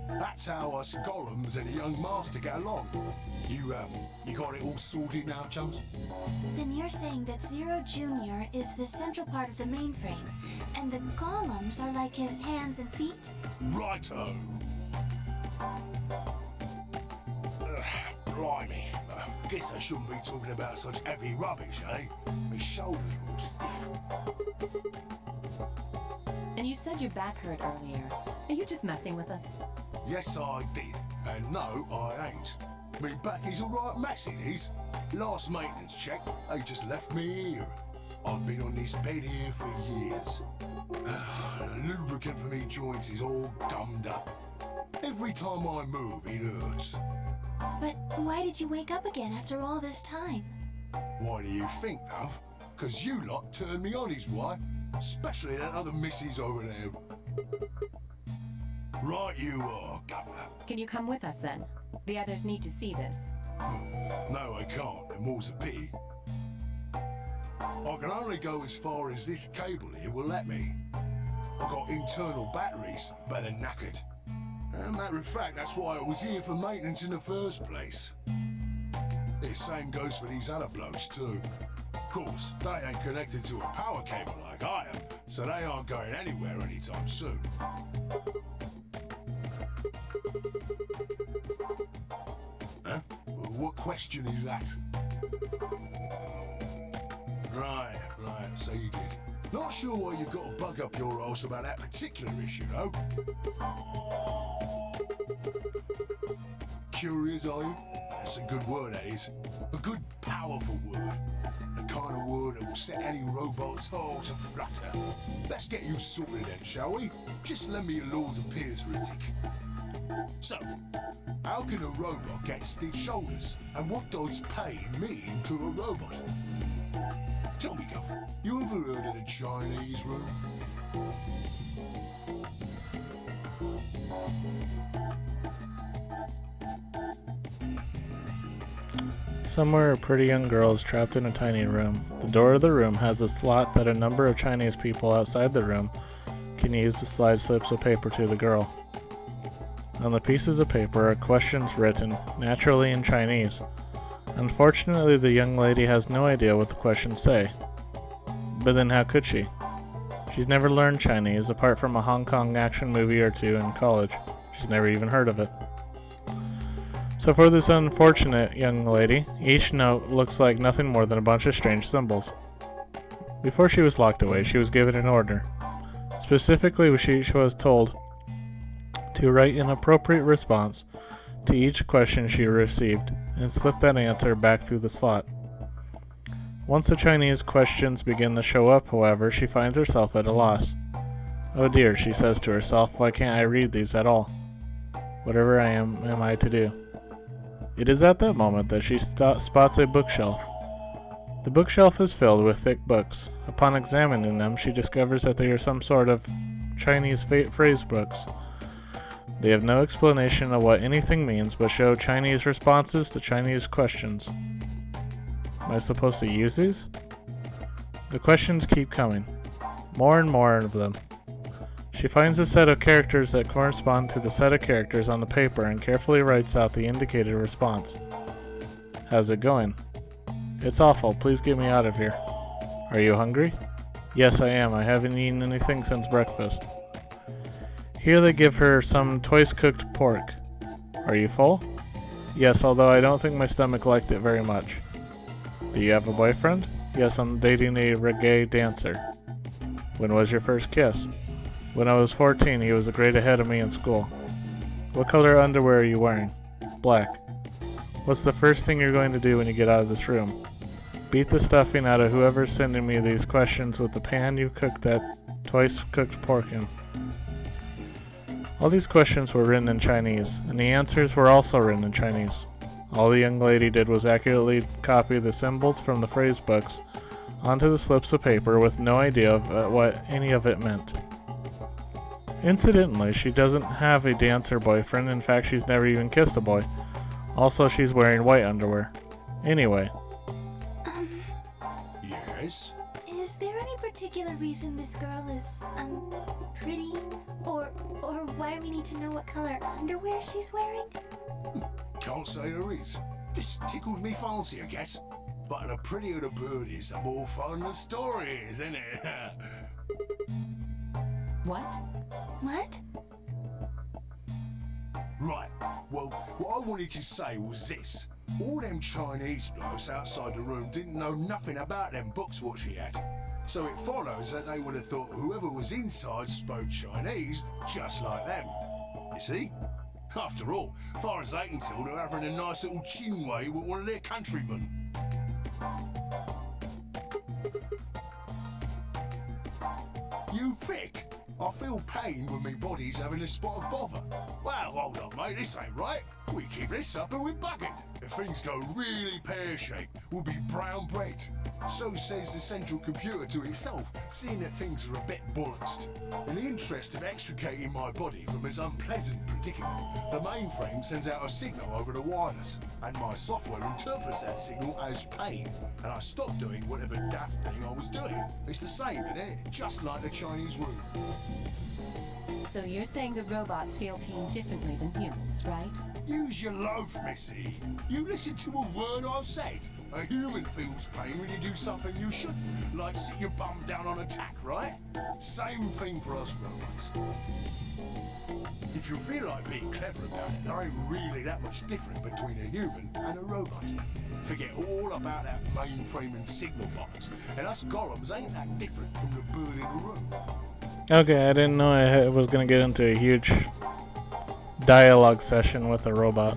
That's how us Gollums and the young master get along. You got it all sorted now, chums? Then you're saying that Zero Jr. is the central part of the mainframe, and the Golems are like his hands and feet? Righto. Blimey. Guess I shouldn't be talking about such heavy rubbish, eh? My shoulders are all stiff. And you said your back hurt earlier. Are you just messing with us? Yes, I did. And no, I ain't. Me back is alright mess, it is. Last maintenance check, they just left me here. I've been on this bed here for years. The lubricant for me joints is all gummed up. Every time I move, it hurts. But why did you wake up again after all this time? Why do you think, love? 'Cause you lot turned me on is why. Especially that other missus over there. Right you are, Governor. Can you come with us then? The others need to see this. No, I can't, and more's a pity. I can only go as far as this cable here will let me. I've got internal batteries, but they're knackered. Matter of fact, that's why I was here for maintenance in the first place. The same goes for these other blokes too. Of course, they ain't connected to a power cable like I am, so they aren't going anywhere anytime soon. Huh? What question is that? Right, so you did. Not sure why you've got to bug up your arse about that particular issue, though. Curious, are you? That's a good word, that is. A good, powerful word. The kind of word that will set any robot's heart to flutter. Let's get you sorted then, shall we? Just lend me your Lords and Peers for a tick. So, how can a robot get stiff shoulders? And what does pain mean to a robot? Tell me, Guff, you ever heard of the Chinese room? Somewhere a pretty young girl is trapped in a tiny room. The door of the room has a slot that a number of Chinese people outside the room can use to slide slips of paper to the girl. On the pieces of paper are questions written, naturally in Chinese. Unfortunately, the young lady has no idea what the questions say. But then how could she? She's never learned Chinese, apart from a Hong Kong action movie or two in college. She's never even heard of it. So for this unfortunate young lady, each note looks like nothing more than a bunch of strange symbols. Before she was locked away, she was given an order. Specifically, she was told to write an appropriate response to each question she received, and slip that answer back through the slot. Once the Chinese questions begin to show up, however, she finds herself at a loss. Oh dear, she says to herself, why can't I read these at all? Whatever I am I to do? It is at that moment that she spots a bookshelf. The bookshelf is filled with thick books. Upon examining them, she discovers that they are some sort of Chinese phrase books. They have no explanation of what anything means, but show Chinese responses to Chinese questions. Am I supposed to use these? The questions keep coming. More and more of them. She finds a set of characters that correspond to the set of characters on the paper and carefully writes out the indicated response. How's it going? It's awful. Please get me out of here. Are you hungry? Yes, I am. I haven't eaten anything since breakfast. Here they give her some twice-cooked pork. Are you full? Yes, although I don't think my stomach liked it very much. Do you have a boyfriend? Yes, I'm dating a reggae dancer. When was your first kiss? When I was 14, he was a grade ahead of me in school. What color underwear are you wearing? Black. What's the first thing you're going to do when you get out of this room? Beat the stuffing out of whoever's sending me these questions with the pan you cooked that twice-cooked pork in. All these questions were written in Chinese, and the answers were also written in Chinese. All the young lady did was accurately copy the symbols from the phrase books onto the slips of paper with no idea of what any of it meant. Incidentally, she doesn't have a dancer boyfriend. In fact, she's never even kissed a boy. Also, she's wearing white underwear. Anyway. Yes? Is there any particular reason this girl is, pretty? Or why we need to know what color underwear she's wearing? Can't say there is. Just tickles me fancy, I guess. But the prettier the bird is, the more fun the story is, isn't it? What? What? Right, well, what I wanted to say was this. All them Chinese blokes outside the room didn't know nothing about them books what she had. So it follows that they would have thought whoever was inside spoke Chinese just like them. You see? After all, far as they can tell, they're having a nice little chin way with one of their countrymen. You thick? I feel pain when my body's having a spot of bother. Well, hold on, mate, this ain't right. We keep this up and we're buggered. If things go really pear-shaped, we'll be brown bread. So says the central computer to itself, seeing that things are a bit bollocks. In the interest of extricating my body from this unpleasant predicament, the mainframe sends out a signal over the wireless, and my software interprets that signal as pain, and I stop doing whatever daft thing I was doing. It's the same, isn't it? Just like the Chinese room. So you're saying the robots feel pain differently than humans, right? Use your loaf, Missy. You listen to a word I've said. A human feels pain when you do something you shouldn't, like sit your bum down on a tack, right? Same thing for us robots. If you feel like being clever about it, there ain't really that much different between a human and a robot. Forget all about that mainframe and signal box, and us golems ain't that different from the bird in the room. Okay, I didn't know I was going to get into a huge dialogue session with a robot.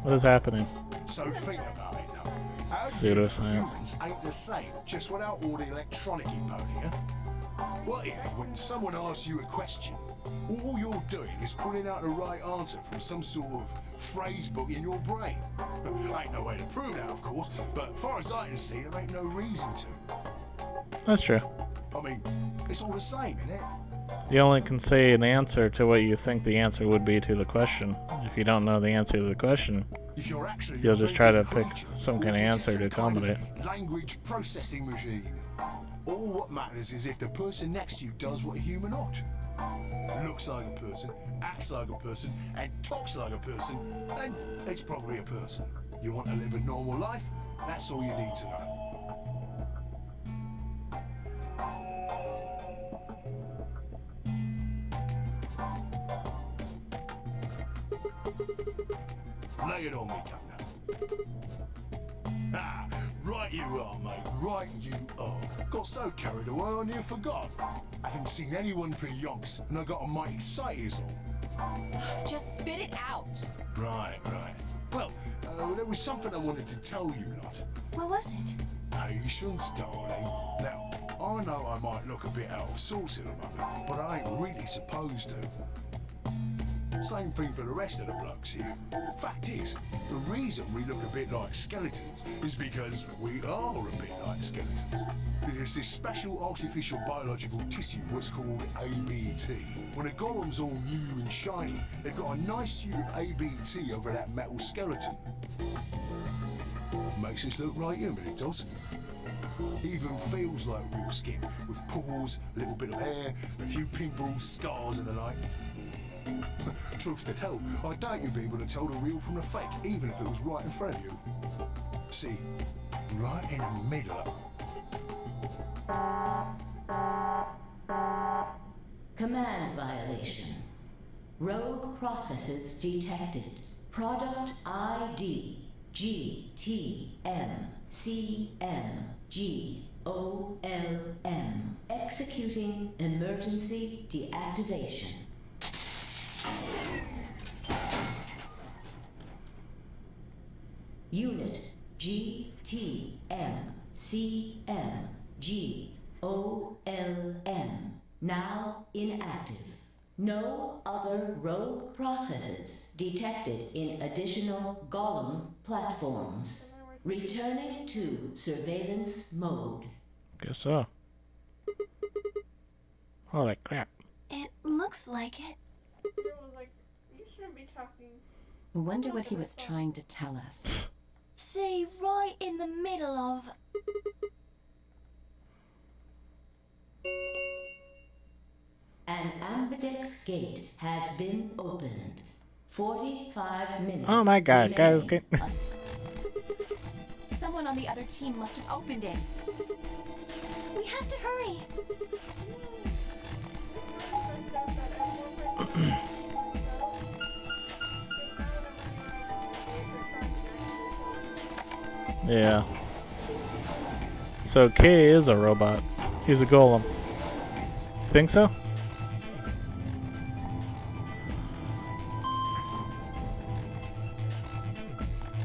What is happening? So think about it now. Our Pseudoscience. humans ain't the same, just without all the electronic imponing, huh? What if, when someone asks you a question, all you're doing is pulling out the right answer from some sort of phrase book in your brain? Ain't no way to prove that, of course, but far as I can see, there ain't no reason to. That's true. I mean, it's all the same, isn't it? You only can say an answer to what you think the answer would be to the question. If you don't know the answer to the question, If you're actually you'll just try to pick creature, some kind of or answer just to some kind of accommodate. language processing machine. All what matters is if the person next to you does what a human ought. Looks like a person, acts like a person, and talks like a person, then it's probably a person. You want to live a normal life? That's all you need to know. Lay it on me, Governor. Ah, right you are, mate. Right you are. Got so carried away I near forgot. I haven't seen anyone for yonks, and I got a mighty excited as all. Just spit it out. Right. Well, there was something I wanted to tell you, lot. What was it? Patience, darling. Now, I know I might look a bit out of sorts in a moment, but I ain't really supposed to. Same thing for the rest of the blokes here. Fact is, the reason we look a bit like skeletons is because we are a bit like skeletons. There's this special artificial biological tissue, what's called ABT. When a golem's all new and shiny, they've got a nice suit of ABT over that metal skeleton. Makes us look right human, it does. Even feels like real skin, with pores, a little bit of hair, a few pimples, scars and the like. Truth to tell, I doubt you'd be able to tell the real from the fake, even if it was right in front of you. See, right in the middle. Command violation. Rogue processes detected. Product ID GTMCMGOLM. Executing emergency deactivation. Unit GTMCMGOLM. Now inactive. No other rogue processes detected in additional Golem platforms. Returning to surveillance mode. Guess so. Holy crap. It looks like it. It was like, you shouldn't be talking. Wonder what he was trying to tell us. See, right in the middle of... An ambidex gate has been opened. 45 minutes. Oh my god, guys. remaining. Someone on the other team must have opened it. We have to hurry. Yeah. So K is a robot. He's a golem. Think so?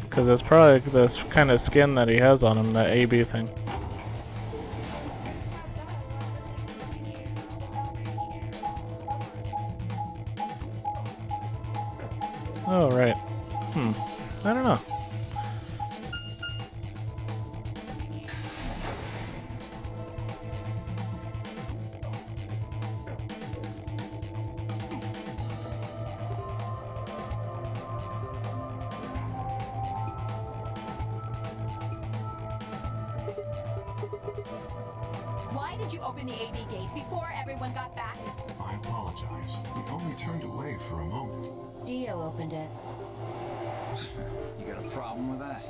Because it's probably this kind of skin that he has on him, that AB thing. Oh, right. I don't know. Why did you open the AB gate before everyone got back? I apologize. We only turned away for a moment. Dio opened it. You got a problem with that?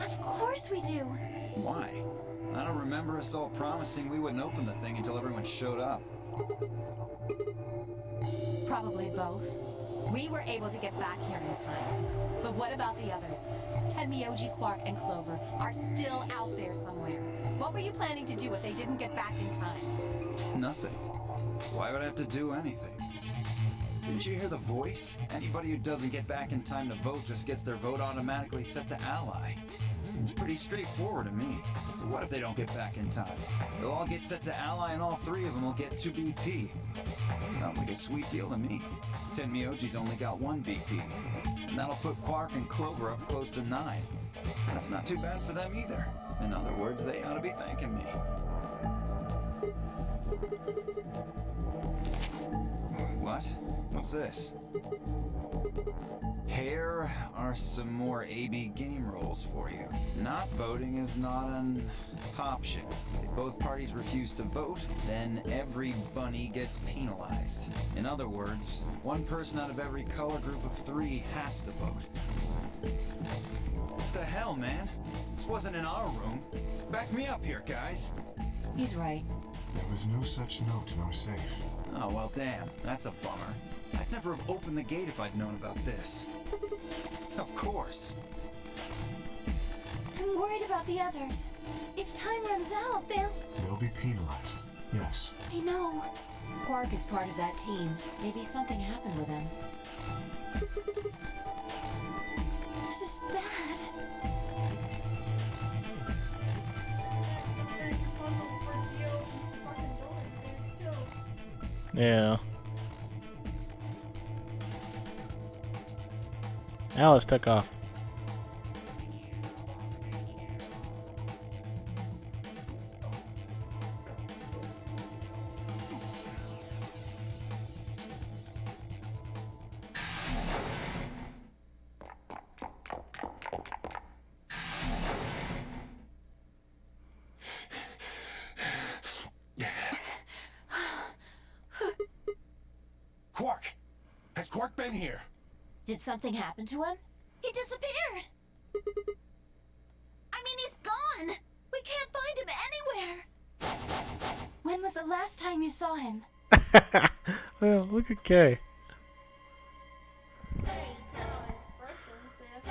Of course we do. Why? I don't remember us all promising we wouldn't open the thing until everyone showed up. Probably both. We were able to get back here in time. But what about the others? Tenmyoji, Quark, and Clover are still out there somewhere. What were you planning to do if they didn't get back in time? Nothing. Why would I have to do anything? Didn't you hear the voice? Anybody who doesn't get back in time to vote just gets their vote automatically set to ally. Seems pretty straightforward to me. So what if they don't get back in time? They'll all get set to ally and all three of them will get 2 BP. Sounds like a sweet deal to me. Tenmyoji's only got 1 BP. And that'll put Quark and Clover up close to 9. That's not too bad for them either. In other words, they ought to be thanking me. What? What's this? Here are some more AB game rules for you. Not voting is not an option. If both parties refuse to vote, then every bunny gets penalized. In other words, 1 person out of every color group of 3 has to vote. What the hell, man? This wasn't in our room. Back me up here, guys. He's right. There was no such note in our safe. Oh, well, damn. That's a bummer. I'd never have opened the gate if I'd known about this. Of course. I'm worried about the others. If time runs out, They'll be penalized. Yes. I know. Quark is part of that team. Maybe something happened with him. This is bad. Yeah. Alice took off. Quark! Has Quark been here? Did something happen to him? He disappeared! I mean, he's gone! We can't find him anywhere! When was the last time you saw him? Well, look at Kay. Hey, you know expressions, they have to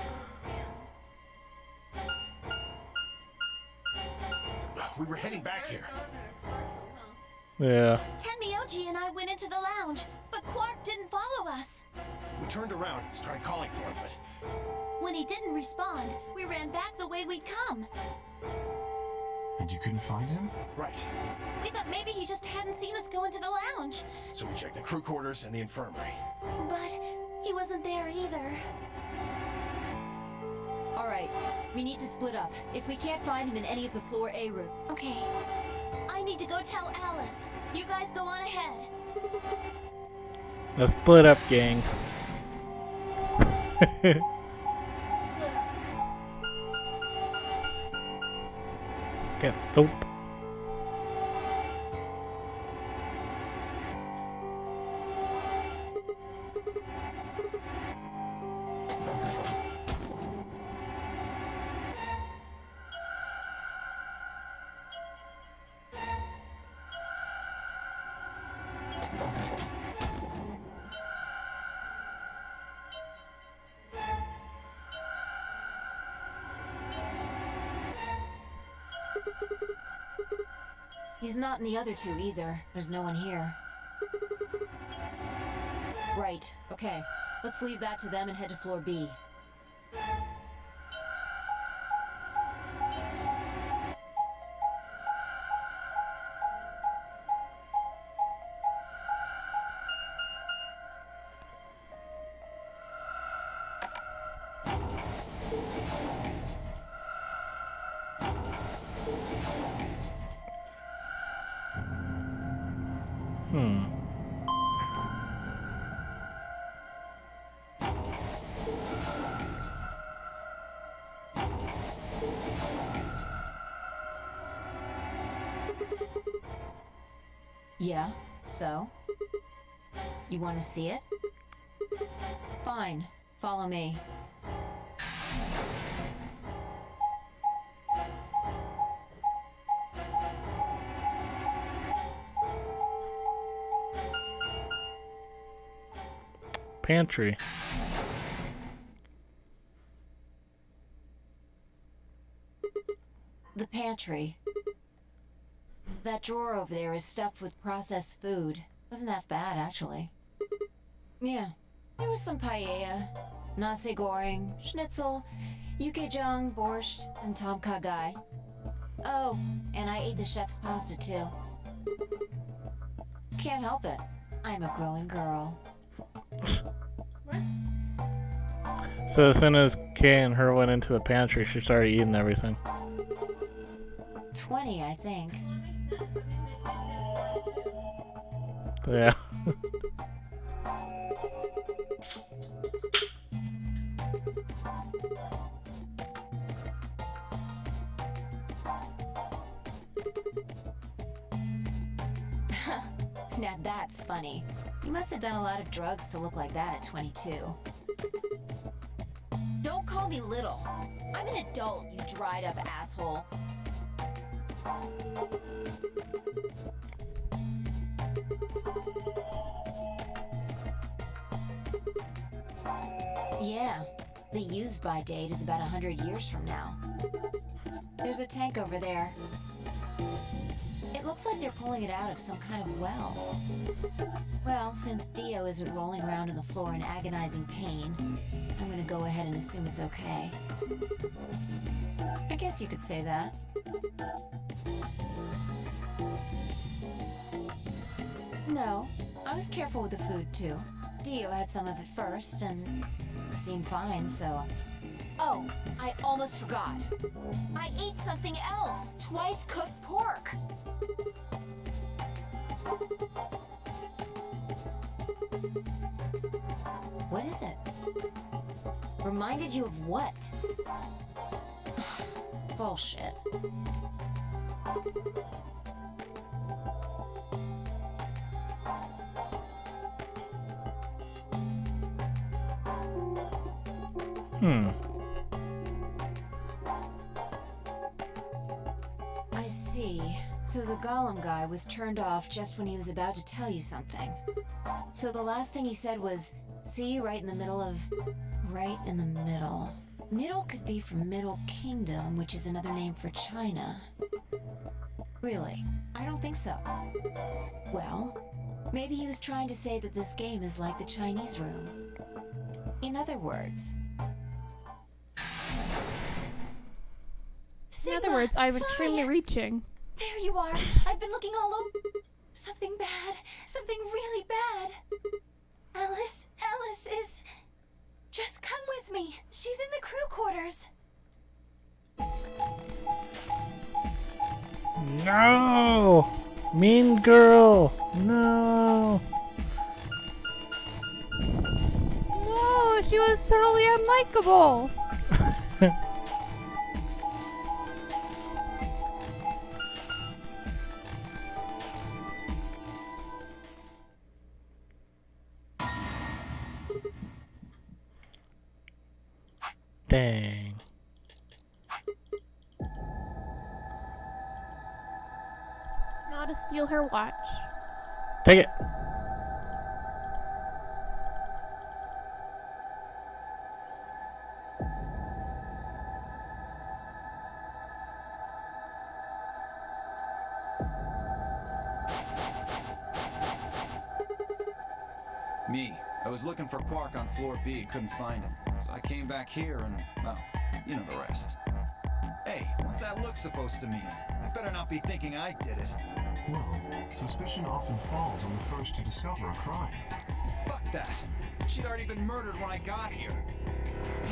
understand. We were heading back here. Yeah. Tenmyoji and I went into the lounge, but Quark didn't follow us. We turned around and started calling for him, but When he didn't respond, we ran back the way we'd come. And you couldn't find him? right. We thought maybe he just hadn't seen us go into the lounge. So we checked the crew quarters and the infirmary. But he wasn't there either. Alright, we need to split up. If we can't find him in any of the floor A room. Okay. I need to go tell Alice. You guys go on ahead. Let's split up, gang. Get Thope. He's not in the other two either. There's no one here. Right, okay. Let's leave that to them and head to floor B. Yeah, so? You want to see it? Fine, follow me. Pantry. The pantry. That drawer over there is stuffed with processed food. Wasn't half bad, actually. Yeah, there was some paella, nasi goreng, schnitzel, yukejang, borscht, and tom kha gai. Oh, and I ate the chef's pasta too. Can't help it. I'm a growing girl. So as soon as Kay and her went into the pantry, she started eating everything. 20, I think. Yeah. Now that's funny. You must have done a lot of drugs to look like that at 22. Don't call me little. I'm an adult, you dried up asshole. Yeah, the use-by date is about 100 years from now. There's a tank over there. It looks like they're pulling it out of some kind of well. Well, since Dio isn't rolling around on the floor in agonizing pain, I'm gonna go ahead and assume it's okay. I guess you could say that. No, I was careful with the food too. Dio had some of it first, and It seemed fine, so... Oh, I almost forgot. I ate something else. Twice cooked pork. What is it? Reminded you of what? Bullshit. I see. So the Golem guy was turned off just when he was about to tell you something. So the last thing he said was, see, right in the middle of... Right in the middle. Middle could be from Middle Kingdom, which is another name for China. Really? I don't think so. Well, maybe he was trying to say that this game is like the Chinese room. In other words... In other words, I'm extremely Fire! reaching. There you are. I've been looking all over. Something bad. Something really bad. Alice is... Just come with me. She's in the crew quarters. No! Mean girl! No! No, she was totally unlikable. Dang. Now to steal her watch. Take it! Me. I was looking for Quark on floor B, couldn't find him. So I came back here and, well, you know the rest. Hey, what's that look supposed to mean? You better not be thinking I did it. Well, suspicion often falls on the first to discover a crime. Fuck that. She'd already been murdered when I got here.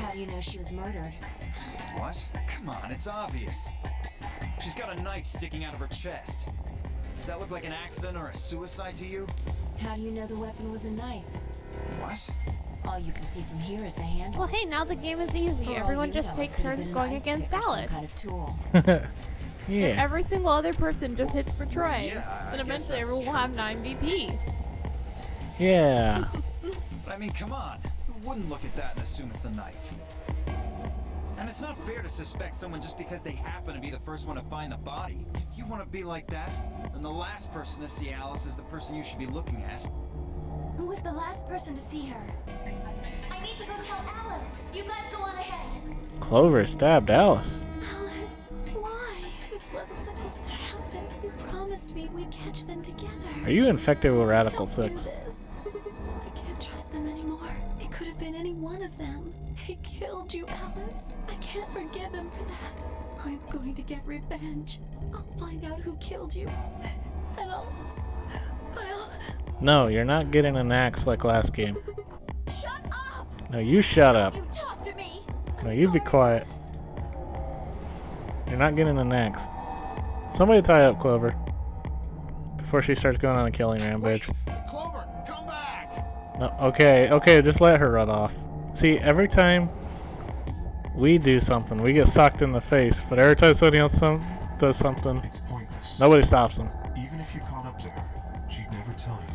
How do you know she was murdered? What? Come on, it's obvious. She's got a knife sticking out of her chest. Does that look like an accident or a suicide to you? How do you know the weapon was a knife? What? All you can see from here is the handle. Well, hey, now the game is easy. For all Everyone you just know, it takes could have turns been going an ice against pick or some Alice. kind of tool. Yeah. Every single other person just hits for Troy. Yeah, I and guess eventually that's everyone will true. have 9 VP. Yeah. But I mean, come on. Who wouldn't look at that and assume it's a knife? And it's not fair to suspect someone just because they happen to be the first one to find the body. If you want to be like that, then the last person to see Alice is the person you should be looking at. Who was the last person to see her? I need to go tell Alice. You guys go on ahead. Clover stabbed Alice. Alice, why? This wasn't supposed to happen. You promised me we'd catch them together. Are you infected with Radical Don't 6? do this. I can't trust them anymore. It could have been any one of them. They killed you, Alice. I can't forgive them for that. I'm going to get revenge. I'll find out who killed you. And I'll... No, you're not getting an axe like last game. Shut up! No, you shut up. You talk to me! No, you be quiet. You're not getting an axe. Somebody tie up Clover before she starts going on a killing rampage. Clover, come back! No, okay, just let her run off. See, every time we do something, we get socked in the face, but every time somebody else does something, It's pointless. nobody stops them. Even if you caught up to her, she'd never tell you anything.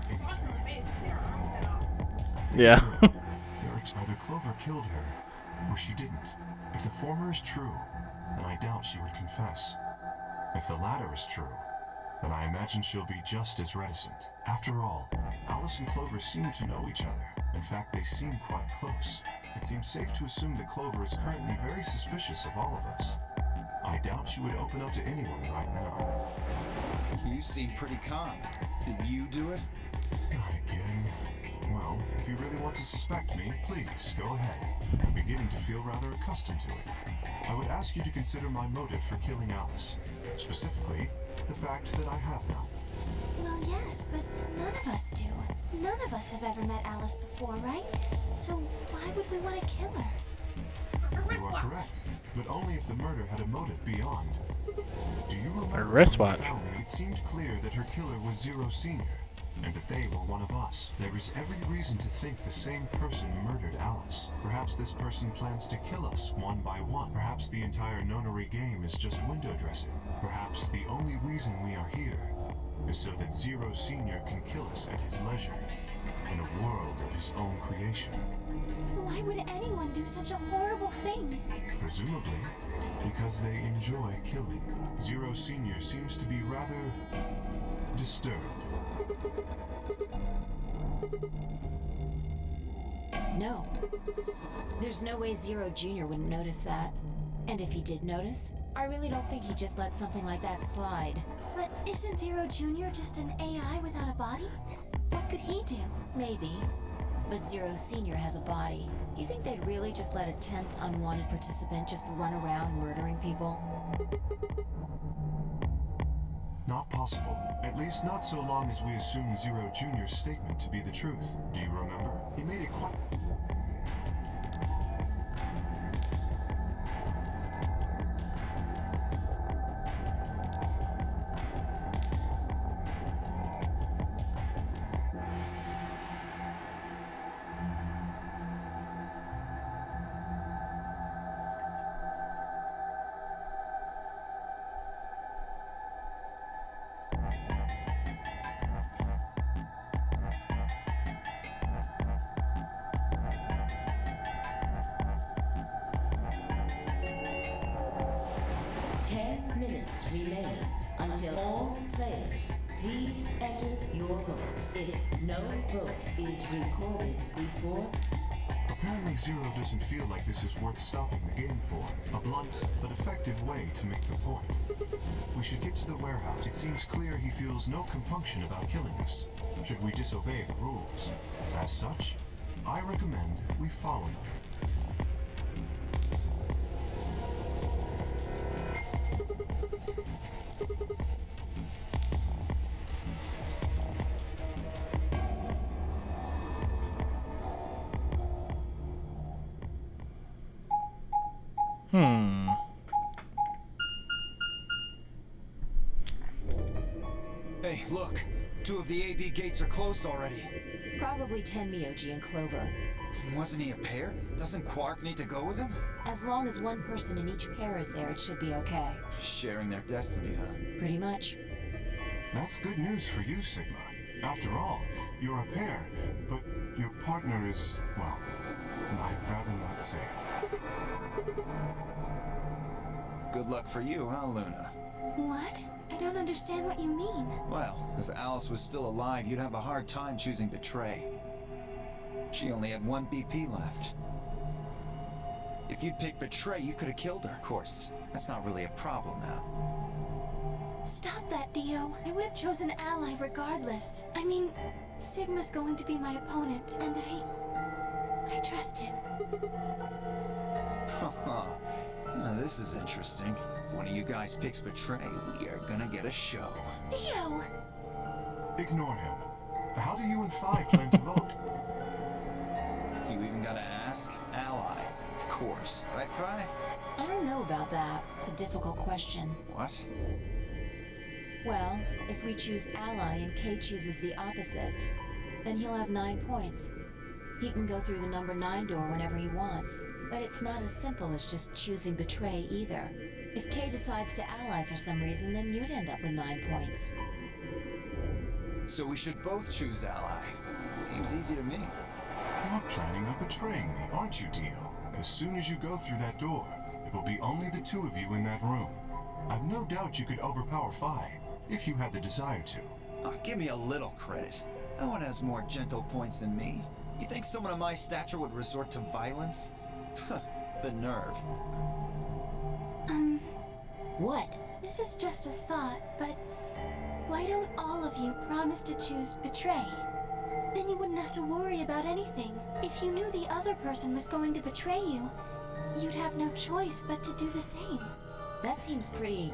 Yeah. Either Clover killed her, or she didn't. If the former is true, then I doubt she would confess. If the latter is true, then I imagine she'll be just as reticent. After all, Alice and Clover seem to know each other. In fact, they seem quite close. It seems safe to assume that Clover is currently very suspicious of all of us. I doubt she would open up to anyone right now. You seem pretty calm. Did you do it? Not again. Well, if you really want to suspect me, please, go ahead. I'm beginning to feel rather accustomed to it. I would ask you to consider my motive for killing Alice. Specifically, the fact that I have none. Well, yes, but none of us do. None of us have ever met Alice before, right? So why would we want to kill her? You are correct, but only if the murder had a motive beyond. Do you remember A wristwatch. when you found me, it seemed clear that her killer was Zero Senior, and that they were one of us. There is every reason to think the same person murdered Alice. Perhaps this person plans to kill us one by one. Perhaps the entire nonary game is just window dressing. Perhaps the only reason we are here is so that Zero Senior can kill us at his leisure, in a world of his own creation. Why would anyone do such a horrible thing? Presumably, because they enjoy killing. Zero Senior seems to be rather disturbed. No. There's no way Zero Jr. wouldn't notice that. And if he did notice, I really don't think he'd just let something like that slide. But isn't Zero Jr. just an AI without a body? What could he do? Maybe. But Zero Senior has a body. You think they'd really just let a 10th unwanted participant just run around murdering people? Not possible. At least not so long as we assume Zero Jr.'s statement to be the truth. Do you remember? He made it quite... Remain until all players please enter your votes. If no vote is recorded before... Apparently Zero doesn't feel like this is worth stopping the game for. A blunt but effective way to make the point. We should get to the warehouse. It seems clear he feels no compunction about killing us, should we disobey the rules. As such, I recommend we follow them. Hey, look! 2 of the AB gates are closed already. Probably Tenmyoji and Clover. Wasn't he a pair? Doesn't Quark need to go with him? As long as one person in each pair is there, it should be okay. Sharing their destiny, huh? Pretty much. That's good news for you, Sigma. After all, you're a pair, but your partner is, well, I'd rather not say. Good luck for you, huh, Luna? What? I don't understand what you mean. Well, if Alice was still alive, you'd have a hard time choosing Betray. She only had 1 BP left. If you'd picked Betray, you could have killed her. Of course, that's not really a problem now. Stop that, Dio. I would have chosen Ally regardless. I mean, Sigma's going to be my opponent, and I trust him. Now, this is interesting. If one of you guys picks Betray, we are gonna get a show. Dio! Ignore him. How do you and Phi plan to vote? You even gotta ask? Ally, of course. Right, Phi? I don't know about that. It's a difficult question. What? Well, if we choose Ally and Kay chooses the opposite, then he'll have 9 points. He can go through the number 9 door whenever he wants. But it's not as simple as just choosing Betray either. If Kay decides to ally for some reason, then you'd end up with 9 points. So we should both choose Ally. Seems easy to me. You're planning on betraying me, aren't you, Dio? As soon as you go through that door, it will be only the 2 of you in that room. I've no doubt you could overpower Phi, if you had the desire to. Oh, give me a little credit. No one has more gentle points than me. You think someone of my stature would resort to violence? The nerve. What? This is just a thought, but why don't all of you promise to choose Betray? Then you wouldn't have to worry about anything. If you knew the other person was going to betray you, you'd have no choice but to do the same. That seems pretty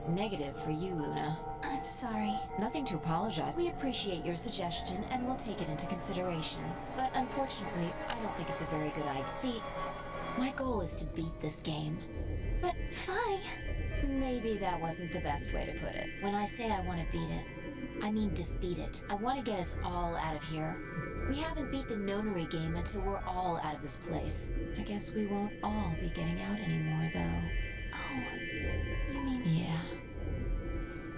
Negative for you, Luna. I'm sorry. Nothing to apologize. We appreciate your suggestion and we'll take it into consideration. But unfortunately, I don't think it's a very good idea. See, my goal is to beat this game. But, Fi... Maybe that wasn't the best way to put it. When I say I want to beat it, I mean defeat it. I want to get us all out of here. We haven't beat the Nonary game until we're all out of this place. I guess we won't all be getting out anymore, though. Oh, you mean... Yeah.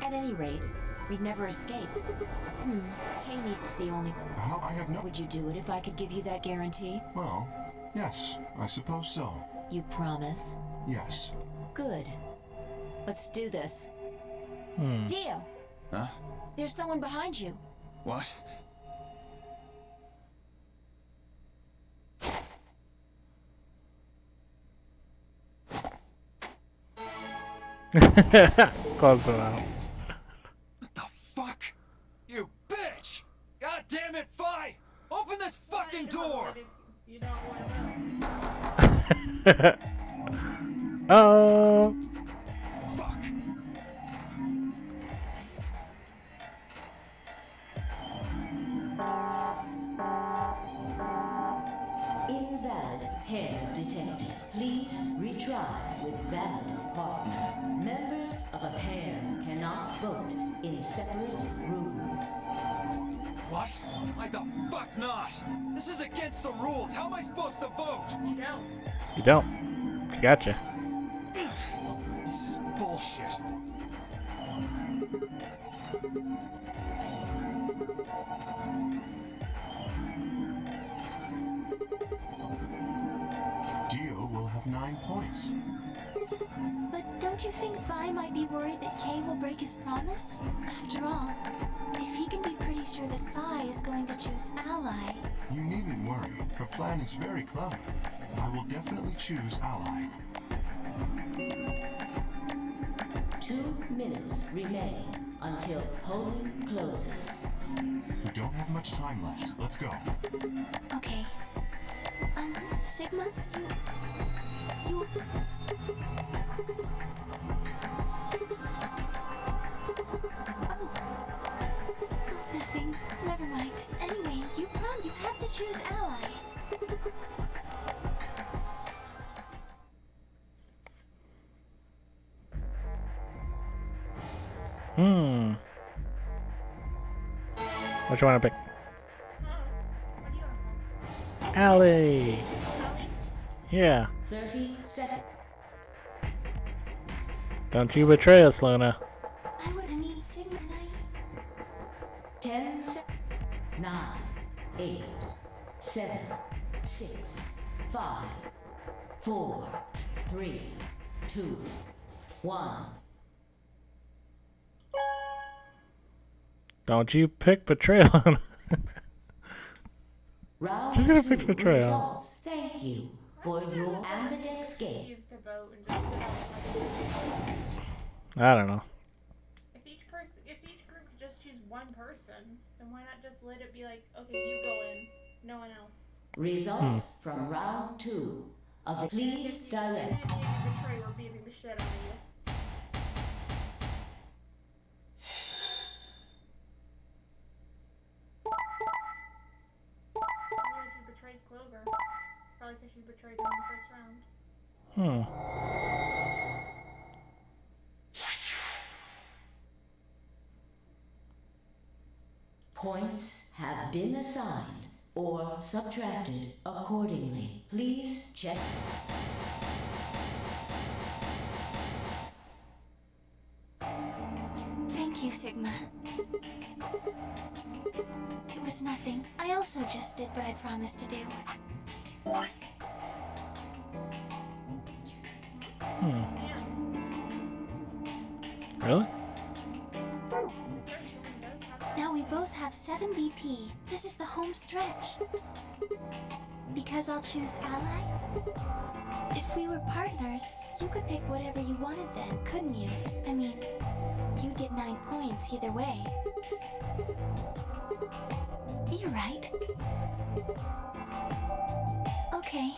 At any rate, we'd never escape. Kay needs the only... How? I have no... Would you do it if I could give you that guarantee? Well, yes, I suppose so. You promise? Yes. Good. Let's do this. Dio! Huh? There's someone behind you. What? Close them out. What the fuck? You bitch! God damn it, Fi! Open this fucking door! You don't want to. Oh. Fuck! Invalid pair detected. Please retry with valid partner. Members of a pair cannot vote in separate rooms. What? Why the fuck not? This is against the rules. How am I supposed to vote? You don't. You don't. Gotcha. This is bullshit. Dio will have 9 points. But don't you think Fi might be worried that Kay will break his promise? After all, if he can be pretty sure that Fi is going to choose Ally... You needn't worry. Her plan is very clever. I will definitely choose Ally. 2 minutes remain until polling closes. We don't have much time left. Let's go. Okay. Sigma, you... Oh. Nothing. Never mind. Anyway, you have to choose Ally. What you want to pick? What do you want? Allie. Yeah. 30 seconds. Don't you betray us, Luna. I would mean Sigma and I... 10 seconds. 9, 8, 7, 6, 5, 4, 3, 2, 1. Don't you pick betrayal. Round She's gonna 2 fix betrayal. results. Thank you for your ambidex game. Used to vote and just sit out. I don't know. If each group could just choose one person, then why not just let it be like, okay, you go in, no one else. Results from round 2 of the Please Direct. Betray, we're beating the shit out of you. Probably like you betrayed Clover. Probably because you betrayed her in the first round. Points have been assigned or subtracted accordingly. Please check. Thank you, Sigma. It was nothing. I also just did what I promised to do. Really? Now we both have 7 BP. This is the home stretch. Because I'll choose Ally? If we were partners, you could pick whatever you wanted then, couldn't you? I mean, you'd get 9 points either way. You're right. Okay.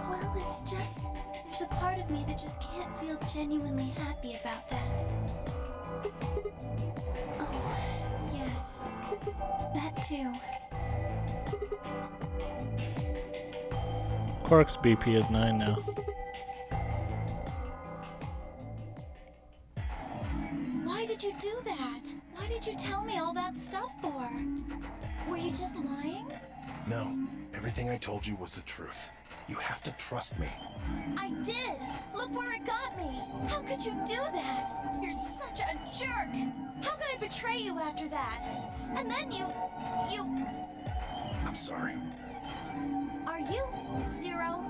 Well, it's just... There's a part of me that just can't feel genuinely happy about that. Oh, yes. That too. Quark's BP is 9 now. Why did you do that? Why did you tell me all that stuff for? Were you just lying? No, everything I told you was the truth. You have to trust me. I did! Look where it got me! How could you do that? You're such a jerk! How could I betray you after that? And then you... I'm sorry. Are you Zero?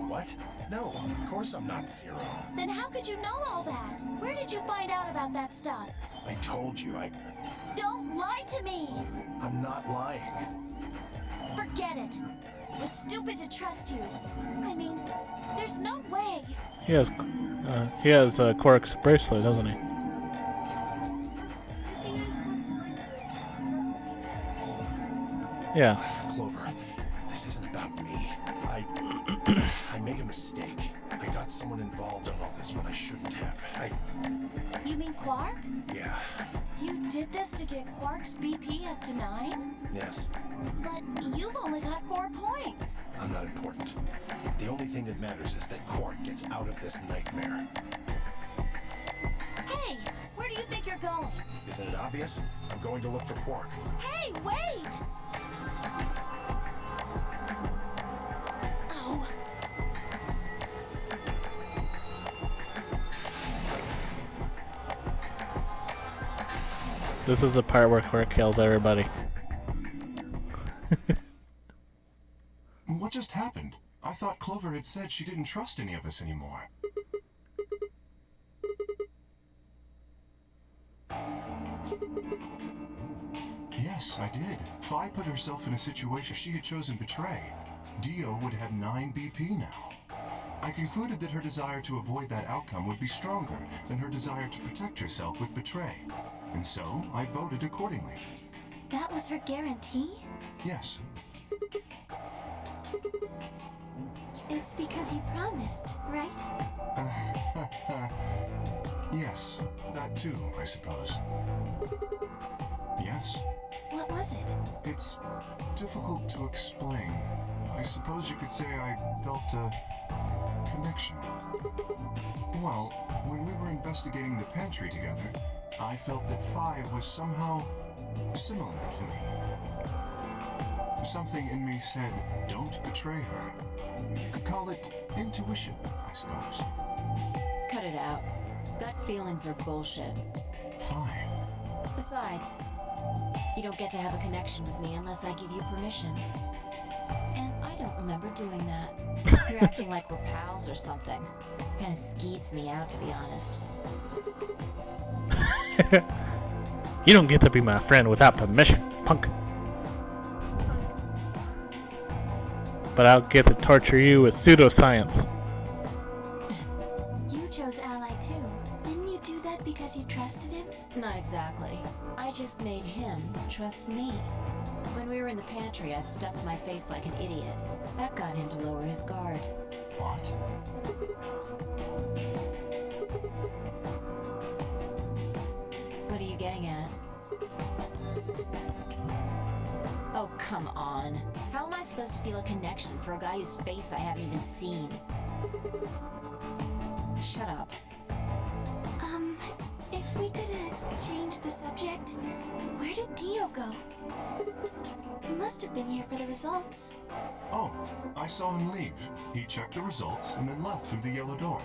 What? No, of course I'm not Zero. Then how could you know all that? Where did you find out about that stuff? I told you, Don't lie to me! I'm not lying. Forget it. It was stupid to trust you. I mean, there's no way. He has Quark's bracelet, doesn't he? Yeah. Clover, this isn't about me. I made a mistake. I got someone involved in all this when I shouldn't have. You mean Quark? Yeah. You did this to get Quark's BP up to 9? Yes. But you've only got 4 points. I'm not important. The only thing that matters is that Quark gets out of this nightmare. Hey, where do you think you're going? Isn't it obvious? I'm going to look for Quark. Hey, wait! Oh. This is the part where Quark kills everybody. What just happened? I thought Clover had said she didn't trust any of us anymore. Yes, I did. Phi put herself in a situation. If she had chosen Betray, Dio would have 9 BP now. I concluded that her desire to avoid that outcome would be stronger than her desire to protect herself with Betray. And so, I voted accordingly. That was her guarantee? Yes. It's because you promised, right? Yes, that too, I suppose. Yes. What was it? It's difficult to explain. I suppose you could say I felt a connection. Well, when we were investigating the pantry together, I felt that Phi was somehow similar to me. Something in me said, don't betray her. You could call it intuition, I suppose. Cut it out. Gut feelings are bullshit. Fine. Besides, you don't get to have a connection with me unless I give you permission. And I don't remember doing that. You're acting like we're pals or something. Kinda skeeves me out, to be honest. You don't get to be my friend without permission, punk. But I'll get to torture you with pseudoscience. You chose Ally too. Didn't you do that because you trusted him? Not exactly. I just made him trust me. When we were in the pantry, I stuffed my face like an idiot. That got him to lower his guard. What? What are you getting at? Oh, come on. How am I supposed to feel a connection for a guy whose face I haven't even seen? Shut up. If we could, change the subject, where did Dio go? He must have been here for the results. Oh, I saw him leave. He checked the results and then left through the yellow door.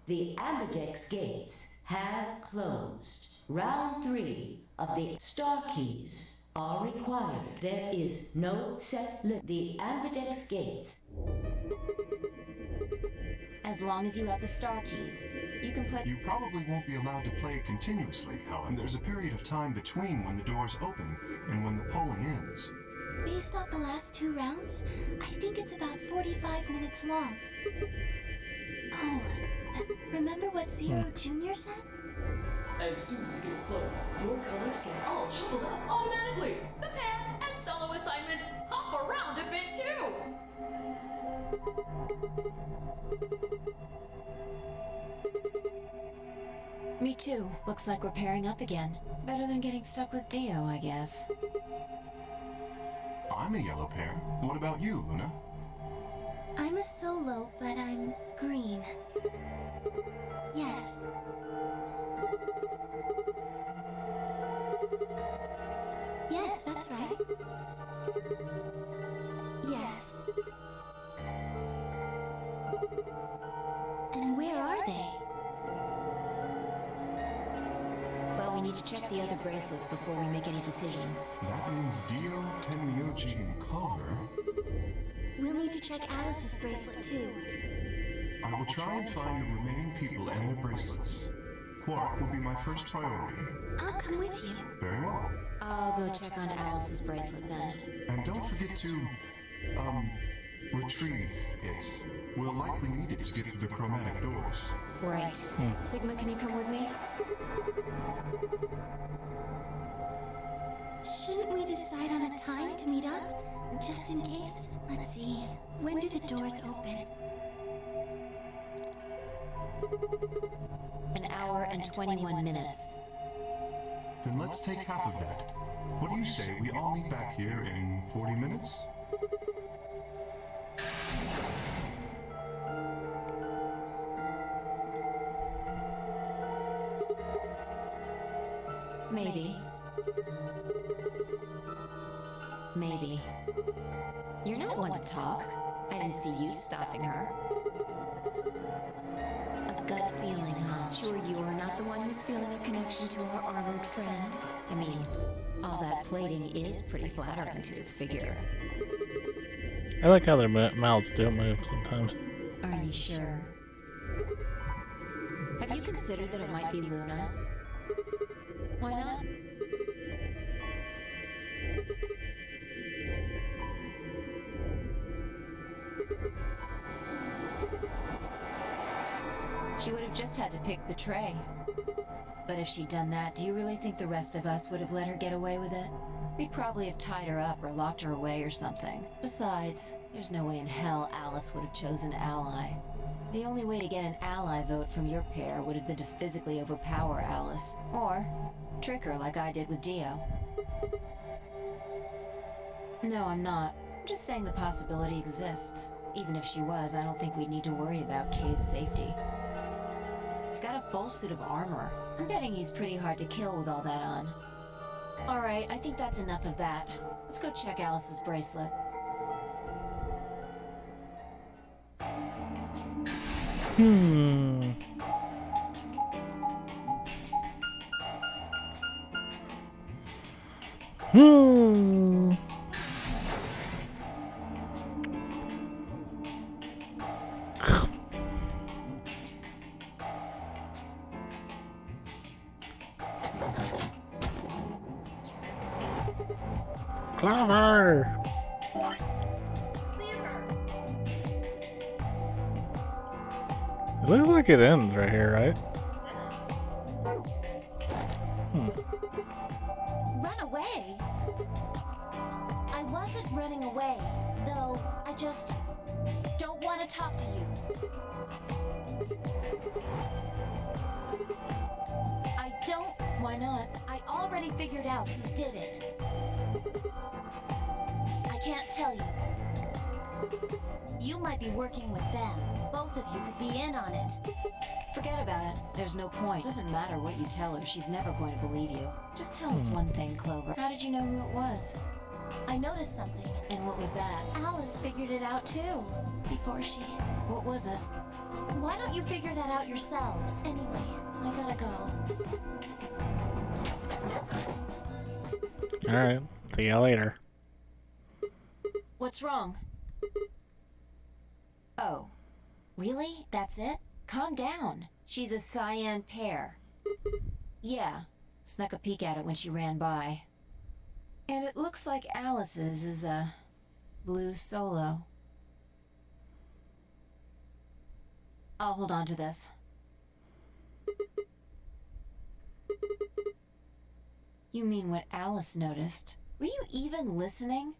The Ambidex gates have closed. Round 3 of the Star Keys are required. There is no set limit. The Ambidex gates. As long as you have the star keys, you can play. You probably won't be allowed to play it continuously, however. There's a period of time between when the doors open and when the polling ends. Based off the last 2 rounds, I think it's about 45 minutes long. Oh, Remember what Zero Jr. said? As soon as the gates close, your colors get all shuffled up automatically. The pair and solo assignments hop around a bit too. Me too. Looks like we're pairing up again. Better than getting stuck with Dio, I guess. I'm a yellow pair. What about you, Luna? I'm a solo, but I'm green. Yes. Yes, that's right. Yes. And where are they? Well, we need to check the other bracelets before we make any decisions. That means Dio, Tenmyoji, and Clover. We'll need to check Alice's bracelet too. I will try and find the remaining people and their bracelets. Quark will be my first priority. I'll come with you. Very well. I'll go check on Alice's bracelet then. And don't forget to, retrieve it. We'll likely need it to get through the chromatic doors. Right. Sigma, can you come with me? Shouldn't we decide on a time to meet up? Just in case? Let's see. When do the doors open? An hour and 21 minutes. Then let's take half of that. What do you say we all meet back here in 40 minutes? Maybe. Maybe. You're not one to talk. I didn't see you stopping her. A gut feeling, huh? Sure you are not the one who's feeling a connection to our armored friend? I mean, all that plating is pretty flattering to his figure. I like how their mouths do move sometimes. Are you sure? Have you considered that it might be Luna? Why not? She would have just had to pick Betray. But if she'd done that, do you really think the rest of us would have let her get away with it? We'd probably have tied her up or locked her away or something. Besides, there's no way in hell Alice would have chosen Ally. The only way to get an ally vote from your pair would have been to physically overpower Alice. Or trick her like I did with Dio. No, I'm not. I'm just saying the possibility exists. Even if she was, I don't think we'd need to worry about Kay's safety. He's got a full suit of armor. I'm betting he's pretty hard to kill with all that on. Alright, I think that's enough of that. Let's go check Alice's bracelet. Clover! It looks like it ends right here, right? Run away? I wasn't running away, though I just don't want to talk to you. I don't. Why not? I already figured out who did it. I can't tell you. You might be working with them. Both of you could be in on it. Forget about it. There's no point. Doesn't matter what you tell her, she's never going to believe you. Just tell us one thing, Clover. How did you know who it was? I noticed something. And what was that? Alice figured it out too. Before she... What was it? Why don't you figure that out yourselves? Anyway, I gotta go. Alright, see ya later. What's wrong? Oh. Really? That's it? Calm down. She's a cyan pair. Yeah. Snuck a peek at it when she ran by. And it looks like Alice's is a blue solo. I'll hold on to this. You mean what Alice noticed? Were you even listening?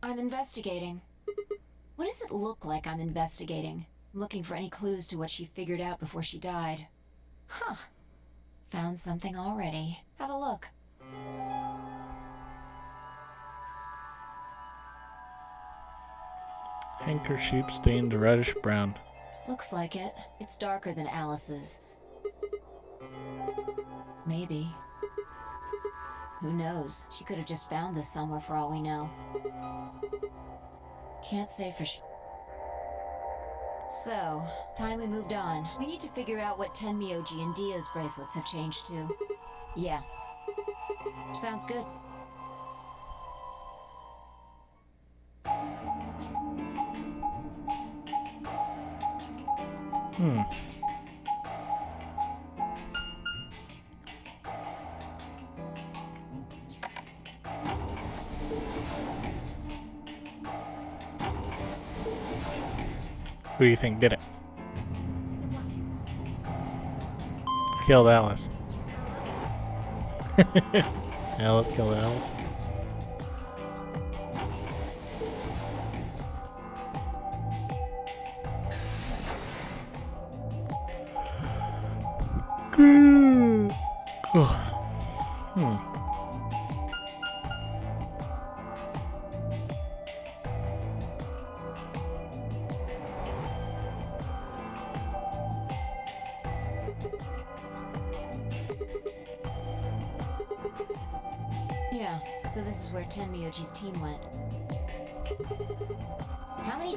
I'm investigating. What does it look like I'm investigating? I'm looking for any clues to what she figured out before she died. Huh. Found something already. Have a look. Handkerchief stained reddish brown. Looks like it. It's darker than Alice's. Maybe. Who knows? She could have just found this somewhere for all we know. Can't say for sure. So, time we moved on. We need to figure out what Tenmyoji and Dio's bracelets have changed to. Yeah. Sounds good. Who do you think did it? Killed Alice. Alice killed Alice. Yeah, so this is where Tenmyoji's team went. How many...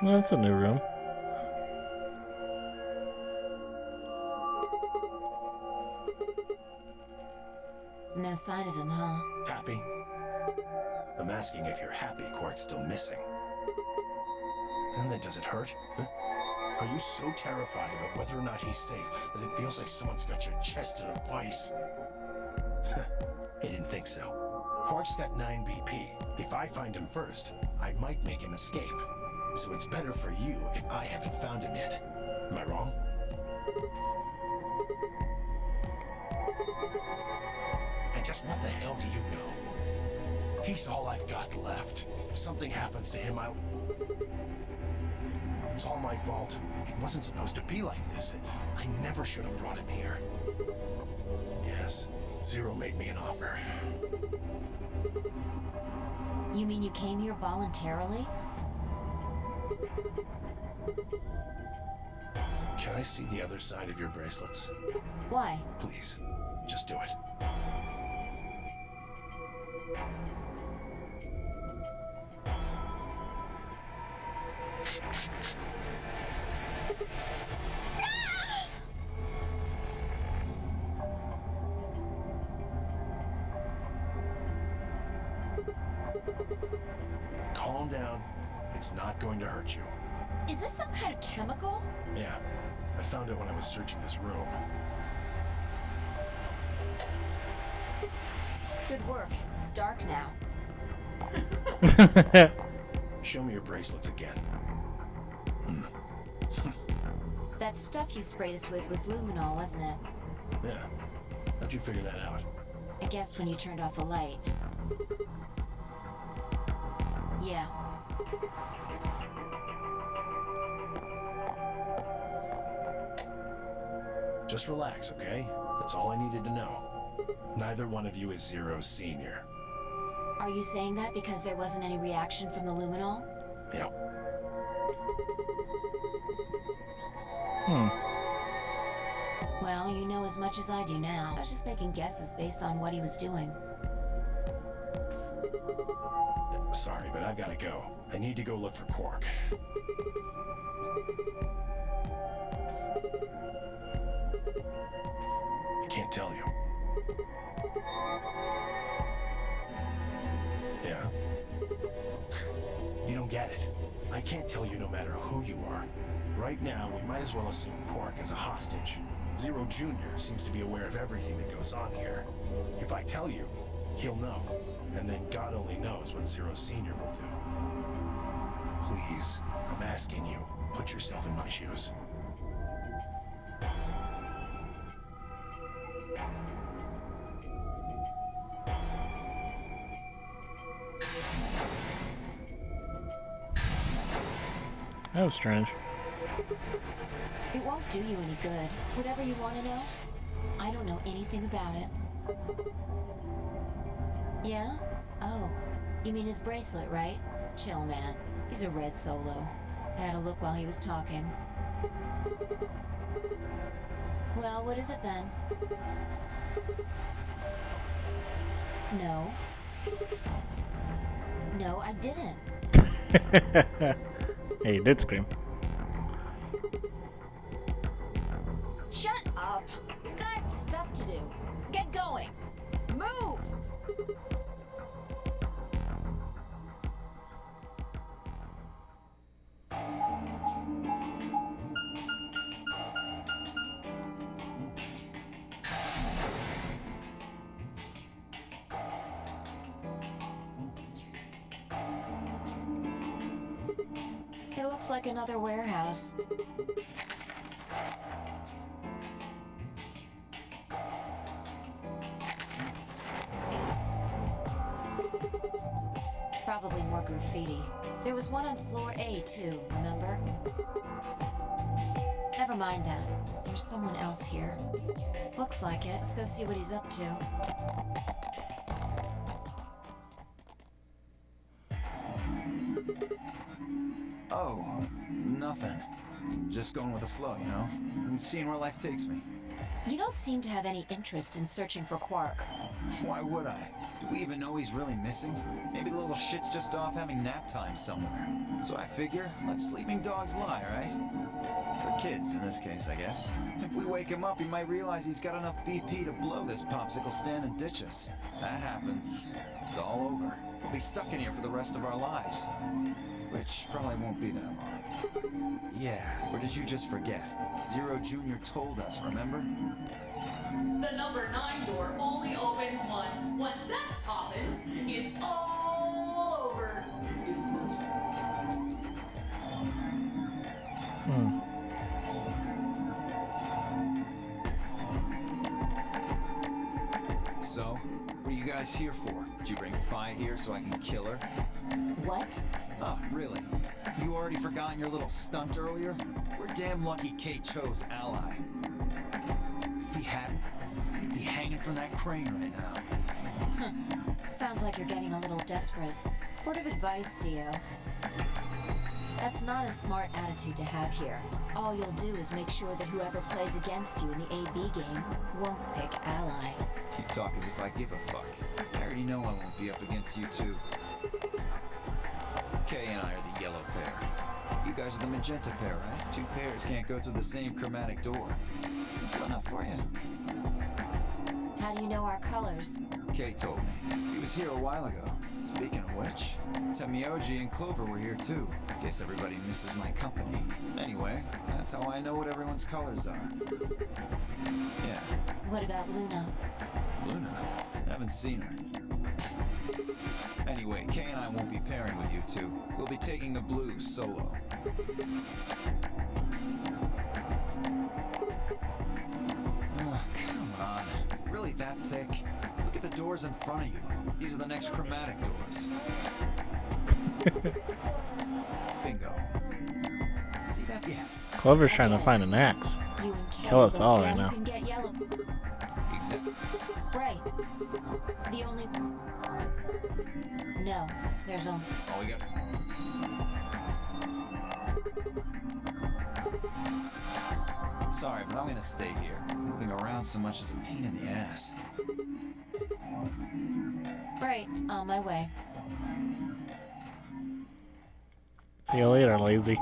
Well, that's a new room. No sign of him, huh? Happy? I'm asking if you're happy Quark's still missing. And then does it hurt? Huh? Are you so terrified about whether or not he's safe that it feels like someone's got your chest in a vice? I didn't think so. Quark's got 9 BP. If I find him first, I might make him escape. So it's better for you if I haven't found him yet. Am I wrong? And just what the hell do you know? He's all I've got left. If something happens to him, I'll... It's all my fault. It wasn't supposed to be like this. I never should have brought him here. Yes, Zero made me an offer. You mean you came here voluntarily? Can I see the other side of your bracelets? Why? Please, just do it. Calm down. It's not going to hurt you. Is this some kind of chemical? Yeah, I found it when I was searching this room. Good work. It's dark now. Show me your bracelets again. That stuff you sprayed us with was luminol, wasn't it? Yeah. How'd you figure that out? I guessed when you turned off the light. Yeah. Just relax, okay? That's all I needed to know. Neither one of you is Zero's senior. Are you saying that because there wasn't any reaction from the luminol? Yep. Well, you know as much as I do now. I was just making guesses based on what he was doing. Sorry, but I've got to go. I need to go look for Quark. I can't tell you. Yeah? You don't get it. I can't tell you no matter who you are. Right now, we might as well assume Quark as a hostage. Zero Jr. seems to be aware of everything that goes on here. If I tell you, he'll know. And then God only knows what Zero Sr. will do. Please, I'm asking you, put yourself in my shoes. That was strange. It won't do you any good. Whatever you want to know, I don't know anything about it. Yeah? Oh, you mean his bracelet, right? Chill, man. He's a red Solo. I had a look while he was talking. Well, what is it then? No. No, I didn't. Hey, you did scream. Shut up! You got stuff to do. Get going! Move! It looks like another warehouse. Probably more graffiti. There was one on floor A too, remember? Never mind that. There's someone else here. Looks like it. Let's go see what he's up to. Oh, nothing. Just going with the flow, you know? And seeing where life takes me. You don't seem to have any interest in searching for Quark. Why would I? Do we even know he's really missing? Maybe the little shit's just off having nap time somewhere. So I figure, let sleeping dogs lie, right? Or kids, in this case, I guess. If we wake him up, he might realize he's got enough BP to blow this popsicle stand and ditch us. That happens. It's all over. We'll be stuck in here for the rest of our lives. Which probably won't be that long. Yeah, or did you just forget? Zero Jr. told us, remember? The number 9 door only opens once. Once that happens, it's all over. So, what are you guys here for? Did you bring Fi here so I can kill her? What? Oh, really? You already forgotten your little stunt earlier? We're damn lucky Kate chose Ally. If he hadn't, he'd be hanging from that crane right now. Sounds like you're getting a little desperate. Word of advice, Dio. That's not a smart attitude to have here. All you'll do is make sure that whoever plays against you in the AB game won't pick Ally. You talk as if I give a fuck. I already know I won't be up against you two. Kay and I are the yellow pair. You guys are the magenta pair, right? Two pairs can't go through the same chromatic door. Simple enough for you. How do you know our colors? Kay told me. He was here a while ago. Speaking of which, Temioji and Clover were here too. Guess everybody misses my company. Anyway, that's how I know what everyone's colors are. Yeah. What about Luna? Luna? Haven't seen her. Anyway, Kay and I won't be pairing with you two. We'll be taking the blues solo. Oh, come on. Really that thick? Look at the doors in front of you. These are the next chromatic doors. Bingo. See that? Yes. Clover's trying to find an axe. You and Kay Kill us both all know right you now. can get yellow. Exactly. Right. The only... No, there's only... Oh, we got... Sorry, but I'm gonna stay here. Moving around so much is a pain in the ass. Right, on my way. See you later, lazy.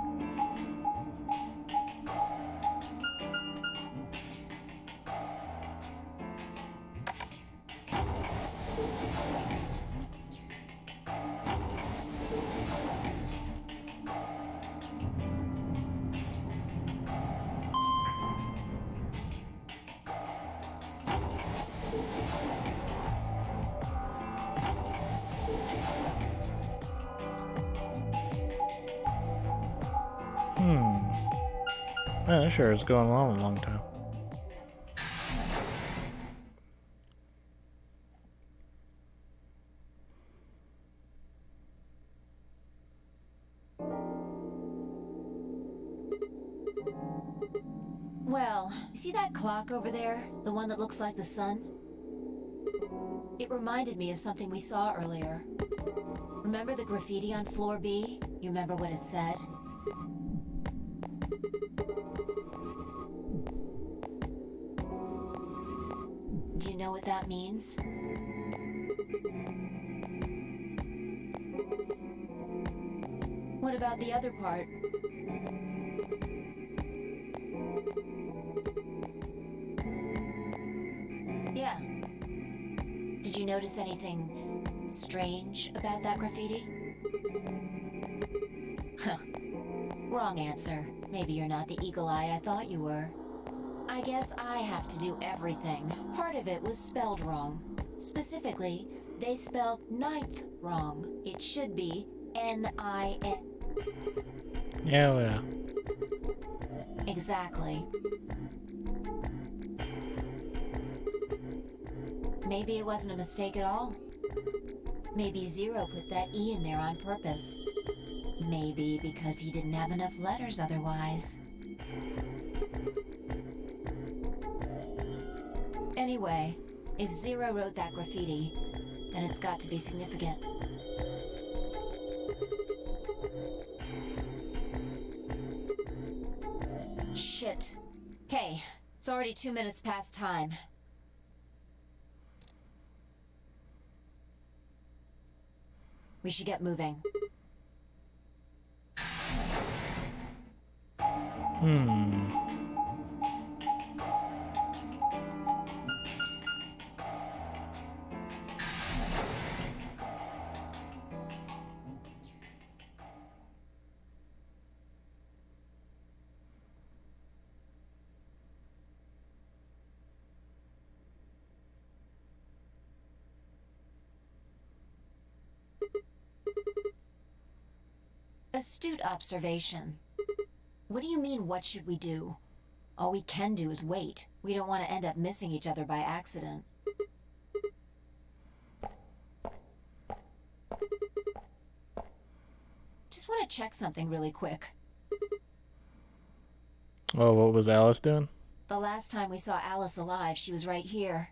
Yeah, that sure is going on a long time. Well, see that clock over there? The one that looks like the sun? It reminded me of something we saw earlier. Remember the graffiti on floor B? You remember what it said? Do you know what that means? What about the other part? Yeah. Did you notice anything strange about that graffiti? Huh. Wrong answer. Maybe you're not the eagle eye I thought you were. I guess I have to do everything. Part of it was spelled wrong. Specifically, they spelled ninth wrong. It should be N-I-N. Yeah, well, yeah. Exactly. Maybe it wasn't a mistake at all. Maybe Zero put that E in there on purpose. Maybe because he didn't have enough letters otherwise. Anyway, if Zero wrote that graffiti, then it's got to be significant. Shit. Hey, it's already 2 minutes past time. We should get moving. Astute observation. What do you mean, what should we do? All we can do is wait. We don't want to end up missing each other by accident. Just want to check something really quick. Oh, what was Alice doing? The last time we saw Alice alive, she was right here.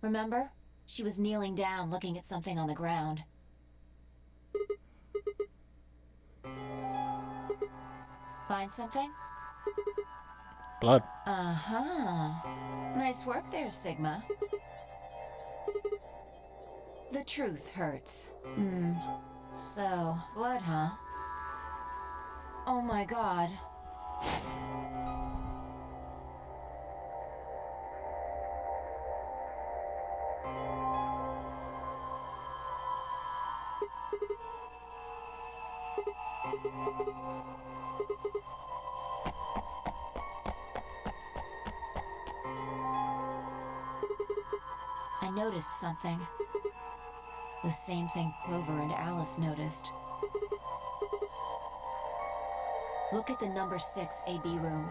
Remember? She was kneeling down, looking at something on the ground. Find something? Blood. Uh-huh. Nice work there, Sigma. The truth hurts. So, blood, huh? Oh my god. I noticed something. The same thing Clover and Alice noticed. Look at the number 6 AB room.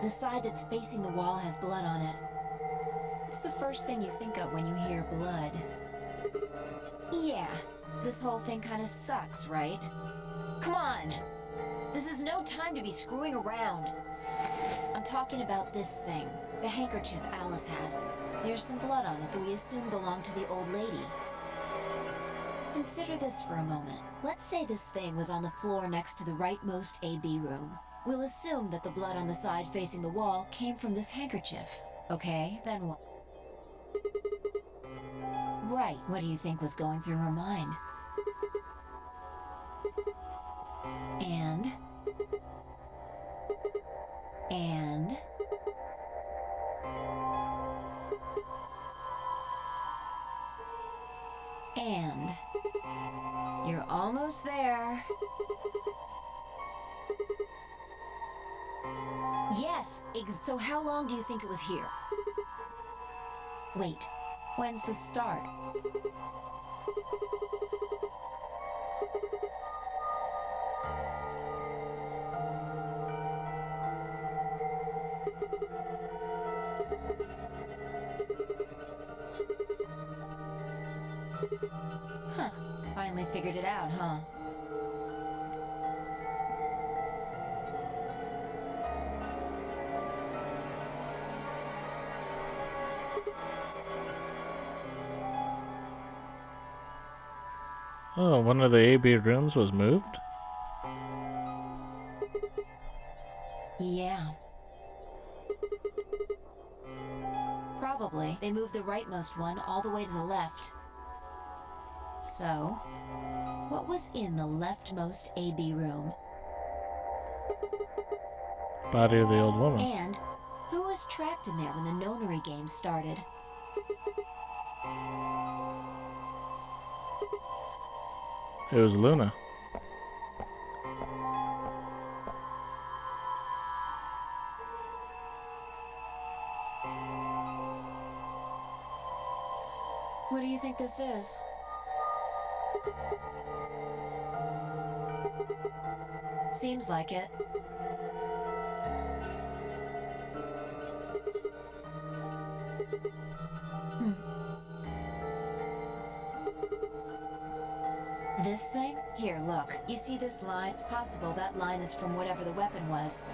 The side that's facing the wall has blood on it. It's the first thing you think of when you hear blood. Yeah, this whole thing kind of sucks, right? Come on! This is no time to be screwing around. I'm talking about this thing, the handkerchief Alice had. There's some blood on it that we assume belonged to the old lady. Consider this for a moment. Let's say this thing was on the floor next to the rightmost AB room. We'll assume that the blood on the side facing the wall came from this handkerchief. Okay, then what? Right, what do you think was going through her mind? And... you're almost there. Yes, so how long do you think it was here? Wait, when's the start? finally figured it out, huh? Oh, one of the AB rooms was moved? Yeah. Probably. They moved the rightmost one all the way to the left. So, what was in the leftmost AB room? Body of the old woman. And who was trapped in there when the nonary game started? It was Luna. What do you think this is? Seems like it. This thing? Here, look. You see this line? It's possible that line is from whatever the weapon was.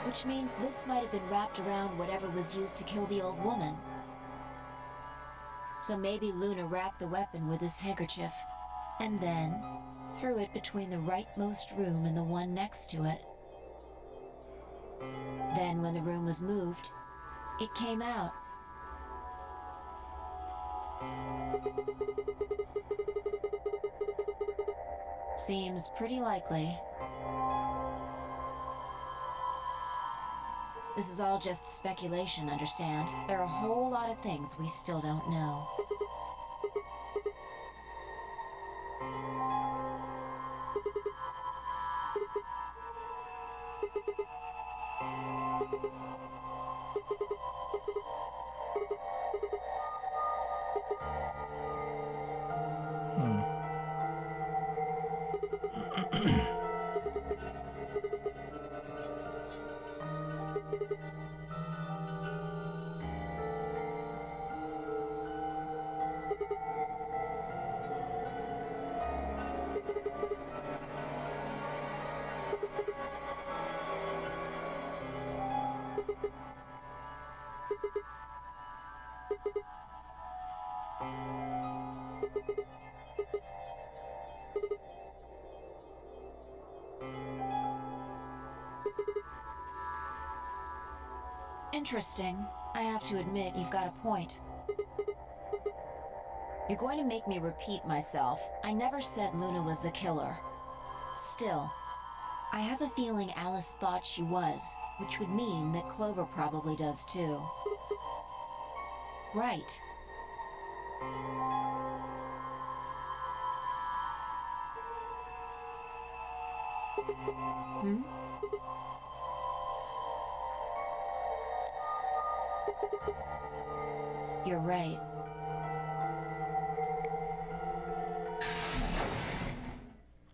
Which means this might have been wrapped around whatever was used to kill the old woman. So maybe Luna wrapped the weapon with this handkerchief, and then threw it between the rightmost room and the one next to it. Then when the room was moved, it came out. Seems pretty likely. This is all just speculation, understand? There are a whole lot of things we still don't know. Interesting. I have to admit, you've got a point. You're going to make me repeat myself. I never said Luna was the killer. Still, I have a feeling Alice thought she was, which would mean that Clover probably does too. Right. Hmm? You're right.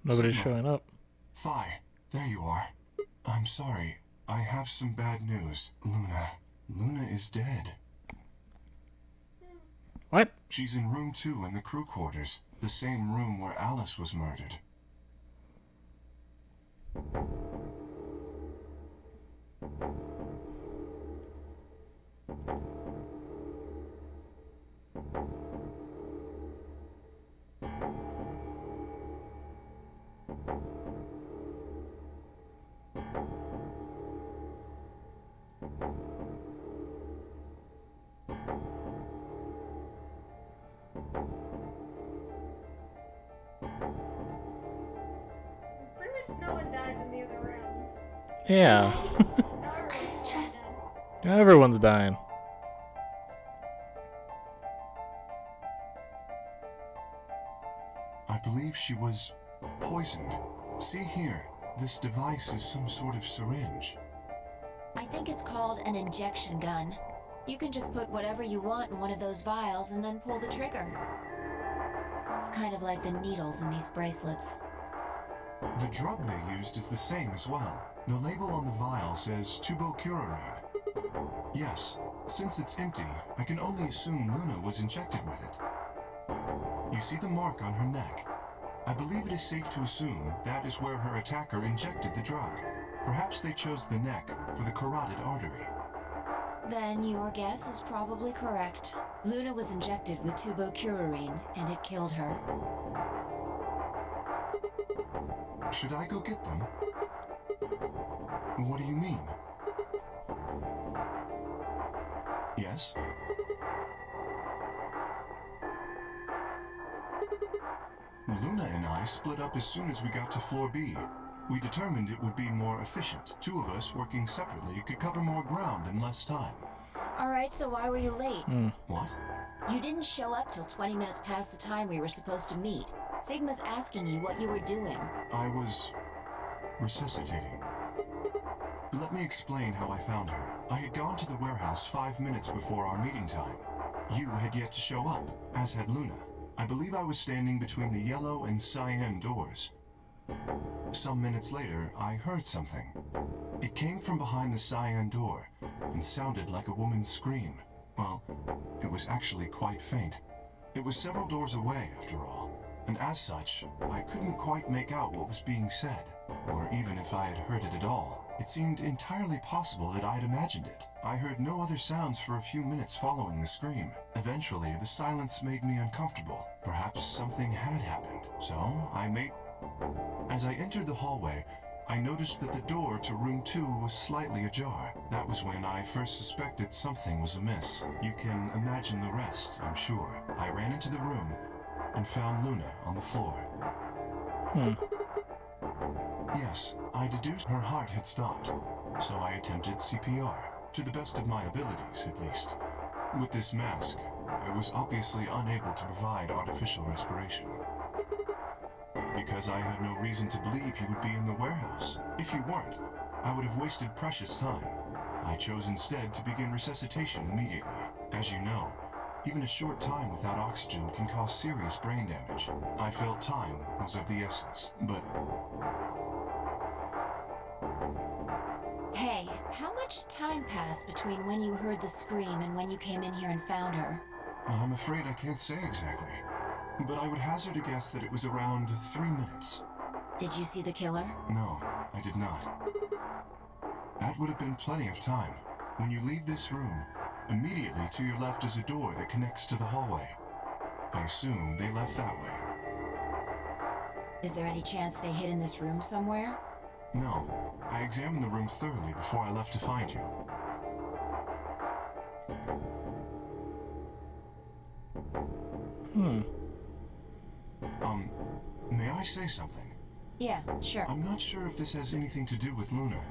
Nobody's Sigma. showing up. Phi, there you are. I'm sorry. I have some bad news. Luna is dead. What? She's in room 2 in the crew quarters, the same room where Alice was murdered. Pretty much no one dies in the other rooms. Yeah. Just... Everyone's dying. I believe she was poisoned. See here, this device is some sort of syringe. I think it's called an injection gun. You can just put whatever you want in one of those vials and then pull the trigger. It's kind of like the needles in these bracelets. The drug they used is the same as well. The label on the vial says tubocurarine. Yes, since it's empty, I can only assume Luna was injected with it. You see the mark on her neck? I believe it is safe to assume that is where her attacker injected the drug. Perhaps they chose the neck for the carotid artery. Then your guess is probably correct. Luna was injected with tubocurarine, and it killed her. Should I go get them? What do you mean? Yes? Luna and I split up as soon as we got to floor B. We determined it would be more efficient. Two of us working separately could cover more ground in less time. Alright, so why were you late? What? You didn't show up till 20 minutes past the time we were supposed to meet. Sigma's asking you what you were doing. I was resuscitating. Let me explain how I found her. I had gone to the warehouse 5 minutes before our meeting time. You had yet to show up, as had Luna. I believe I was standing between the yellow and cyan doors. Some minutes later, I heard something. It came from behind the cyan door and sounded like a woman's scream. Well, it was actually quite faint. It was several doors away, after all, and as such, I couldn't quite make out what was being said, or even if I had heard it at all. It seemed entirely possible that I had imagined it. I heard no other sounds for a few minutes following the scream. Eventually, the silence made me uncomfortable. Perhaps something had happened. So, as I entered the hallway, I noticed that the door to room 2 was slightly ajar. That was when I first suspected something was amiss. You can imagine the rest, I'm sure. I ran into the room and found Luna on the floor. Yes, I deduced her heart had stopped, so I attempted CPR, to the best of my abilities, at least. With this mask, I was obviously unable to provide artificial respiration. Because I had no reason to believe you would be in the warehouse. If you weren't, I would have wasted precious time. I chose instead to begin resuscitation immediately. As you know, even a short time without oxygen can cause serious brain damage. I felt time was of the essence, but... Hey, how much time passed between when you heard the scream and when you came in here and found her? I'm afraid I can't say exactly, but I would hazard a guess that it was around 3 minutes. Did you see the killer? No, I did not. That would have been plenty of time. When you leave this room, immediately to your left is a door that connects to the hallway. I assume they left that way. Is there any chance they hid in this room somewhere? No, I examined the room thoroughly before I left to find you. May I say something? Yeah, sure. I'm not sure if this has anything to do with Luna,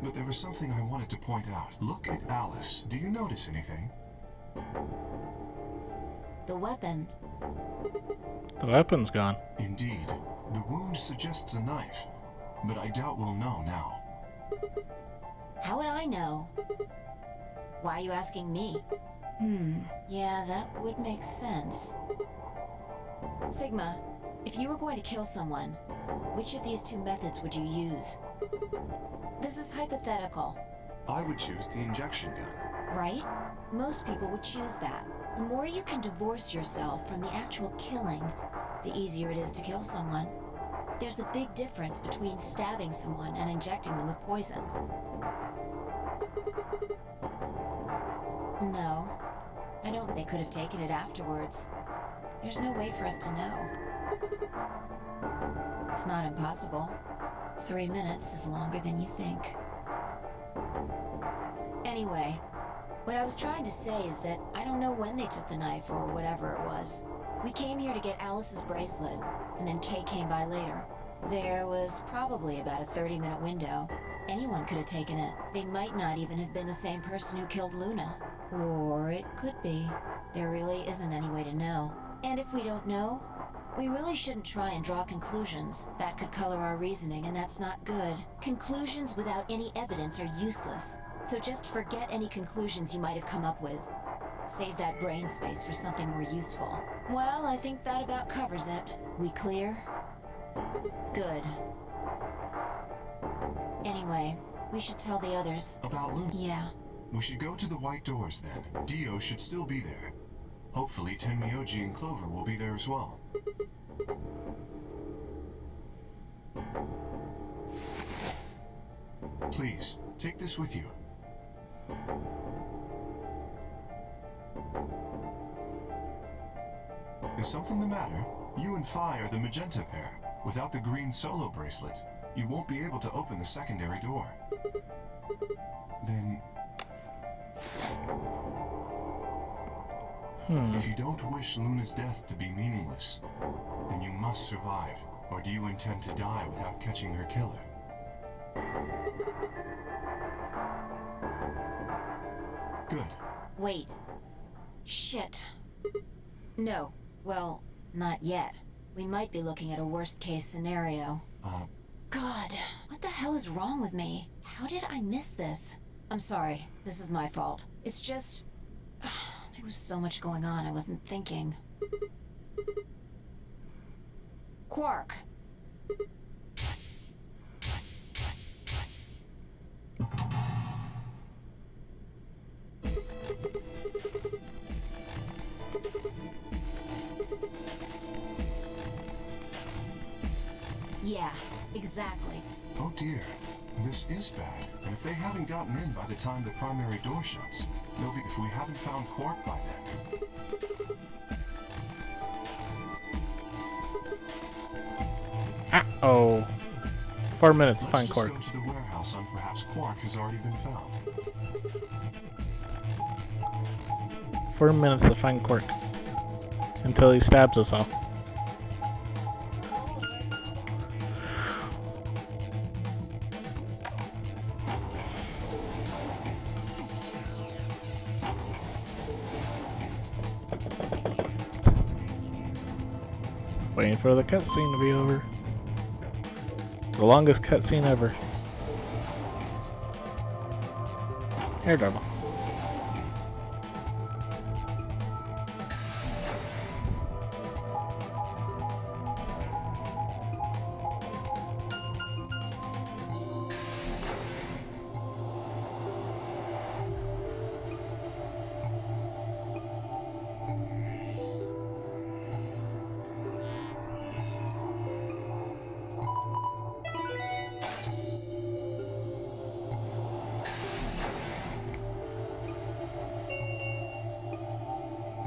but there was something I wanted to point out. Look at Alice. Do you notice anything? The weapon. The weapon's gone. Indeed. The wound suggests a knife, but I doubt we'll know now. How would I know? Why are you asking me? Yeah, that would make sense. Sigma, if you were going to kill someone, which of these two methods would you use? This is hypothetical. I would choose the injection gun. Right? Most people would choose that. The more you can divorce yourself from the actual killing, the easier it is to kill someone. There's a big difference between stabbing someone and injecting them with poison. No, I don't think they could have taken it afterwards. There's no way for us to know. It's not impossible. 3 minutes is longer than you think. Anyway, what I was trying to say is that I don't know when they took the knife or whatever it was. We came here to get Alice's bracelet, and then Kay came by later. There was probably about a 30-minute window. Anyone could have taken it. They might not even have been the same person who killed Luna. Or it could be. There really isn't any way to know. And if we don't know, we really shouldn't try and draw conclusions. That could color our reasoning, and that's not good. Conclusions without any evidence are useless. So just forget any conclusions you might have come up with. Save that brain space for something more useful. Well, I think that about covers it. We clear? Good. Anyway, we should tell the others. About Luna? Yeah. We should go to the white doors then. Dio should still be there. Hopefully Tenmyoji and Clover will be there as well. Please, take this with you. Is something the matter? You and Phi are the magenta pair. Without the green solo bracelet, you won't be able to open the secondary door. Then... If you don't wish Luna's death to be meaningless, then you must survive. Or do you intend to die without catching her killer? Good. Wait. Shit. No. Well, not yet. We might be looking at a worst-case scenario. God, what the hell is wrong with me? How did I miss this? I'm sorry. This is my fault. It's just... there was so much going on I wasn't thinking. Quark! Yeah, exactly. Oh dear, this is bad. And if they haven't gotten in by the time the primary door shuts, they'll be if we haven't found Quark by then. Uh-oh. 4 minutes to find Quark. Let's just go to the warehouse and perhaps Quark has already been found. 4 minutes to find Quark. Until he stabs us all. Waiting for the cutscene to be over. The longest cutscene ever. Here, Darby.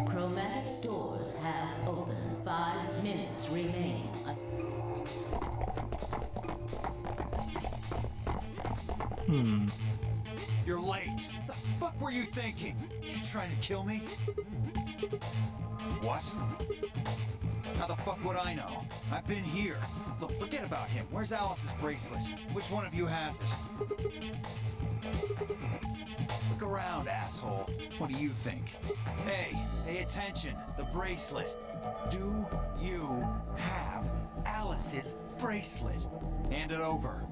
Chromatic doors have opened. 5 minutes remain. You're late. The fuck were you thinking? You trying to kill me? What? How the fuck would I know? I've been here. Look, forget about him. Where's Alice's bracelet? Which one of you has it? Look around, asshole. What do you think? Hey, pay attention. The bracelet. Do you have Alice's bracelet? Hand it over.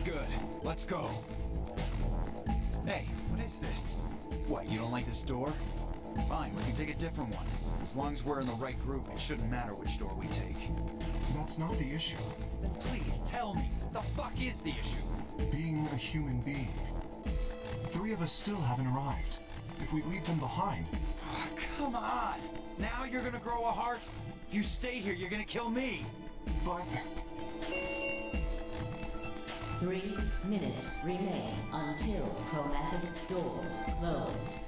Good. Let's go. Hey, what is this? What, you don't like this door? Fine, we can take a different one. As long as we're in the right group, it shouldn't matter which door we take. That's not the issue. Then please tell me, the fuck is the issue? Being a human being. 3 of us still haven't arrived. If we leave them behind... Oh, come on! Now you're gonna grow a heart? If you stay here, you're gonna kill me! But... 3 minutes remain until chromatic doors close.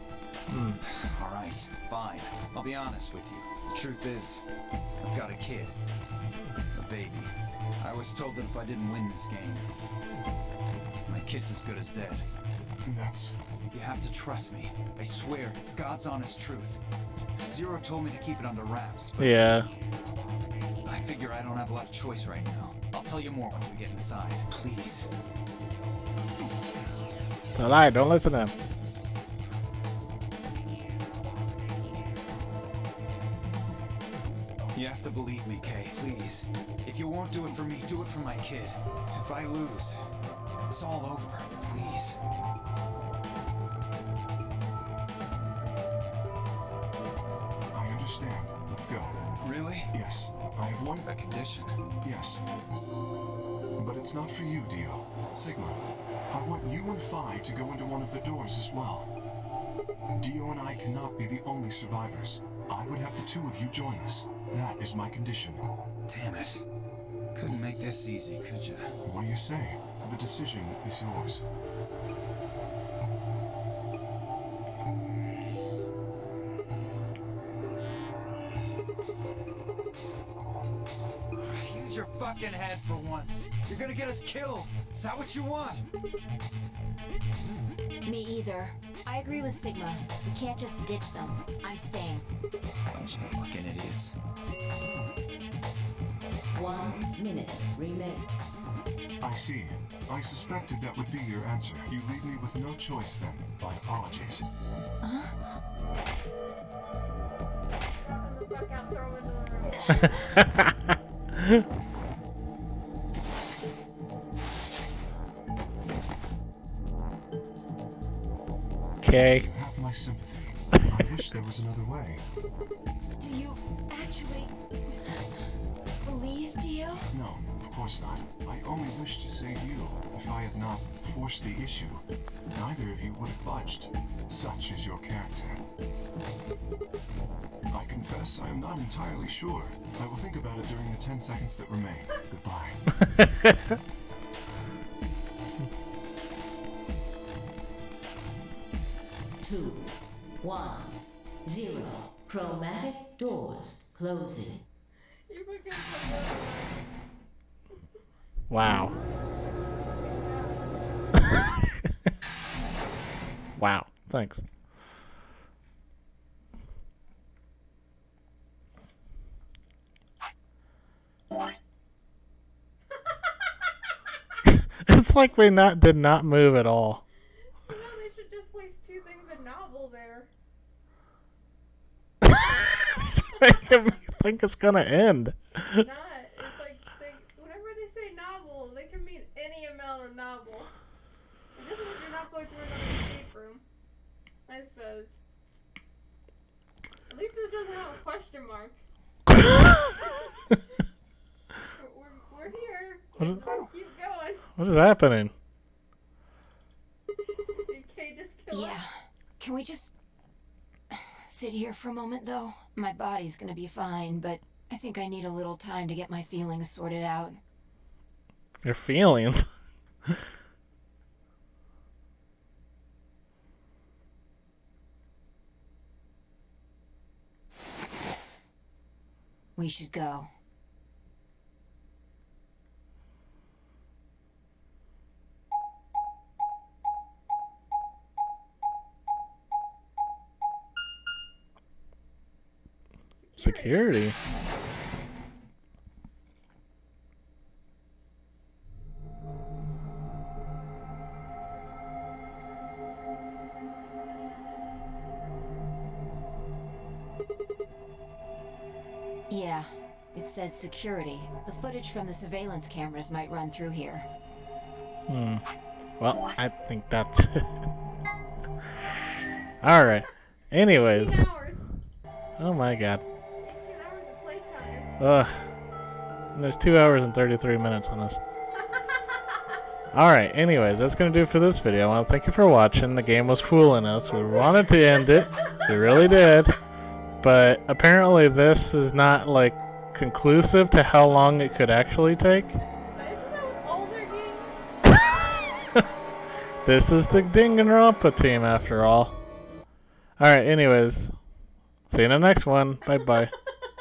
Alright, fine. I'll be honest with you. The truth is, I've got a kid. A baby. I was told that if I didn't win this game, my kid's as good as dead. That's... You have to trust me. I swear, it's God's honest truth. Zero told me to keep it under wraps, but Yeah. I figure I don't have a lot of choice right now. I'll tell you more once we get inside. Please. It's a lie. Don't listen to him. You have to believe me, Kay. Please. If you won't do it for me, do it for my kid. If I lose, it's all over. Please. I understand. Let's go. Really? Yes. I have one... A condition. Yes. But it's not for you, Dio. Sigma, I want you and Phi to go into one of the doors as well. Dio and I cannot be the only survivors. I would have the two of you join us. That is my condition. Damn it. Couldn't make this easy, could you? What do you say? The decision is yours. Use your fucking head for once. You're gonna get us killed. Is that what you want? Me either. I agree with Sigma. We can't just ditch them. I'm staying. Bunch of fucking idiots. 1 minute remains. I see. I suspected that would be your answer. You leave me with no choice then. My apologies. Get the fuck out, throw him into the room. Okay. You have my sympathy. I wish there was another way. Do you actually believe Dio? No, of course not. I only wish to save you. If I had not forced the issue, neither of you would have budged. Such is your character. I confess I am not entirely sure. I will think about it during the 10 seconds that remain. Goodbye. 2, 1, 0. Chromatic doors closing. You fucking so Wow. Wow. Thanks. It's like we did not move at all. You know, they should just place two things in novel there. It's making me think it's gonna end. Not. It's like, whenever they say novel, they can mean any amount of novel. It just means you're not going through another escape room. I suppose. At least it doesn't have a question mark. We're here. Let's keep going. What is happening? Did Kay just kill Yeah. us? Can we just sit here for a moment, though? My body's gonna be fine, but I think I need a little time to get my feelings sorted out. Your feelings? We should go. Security? Yeah, it said security. The footage from the surveillance cameras might run through here. Well, I think that's it. Alright. Anyways. 18 hours. Oh my god. 18 hours of playtime. Ugh. And there's 2 hours and 33 minutes on this. Alright, anyways, that's gonna do it for this video. I want to thank you for watching. The game was fooling us. We wanted to end it. We really did. But apparently this is not, like, conclusive to how long it could actually take. Isn't that with all their games? This is the Danganronpa team, after all. Alright, anyways. See you in the next one. Bye-bye.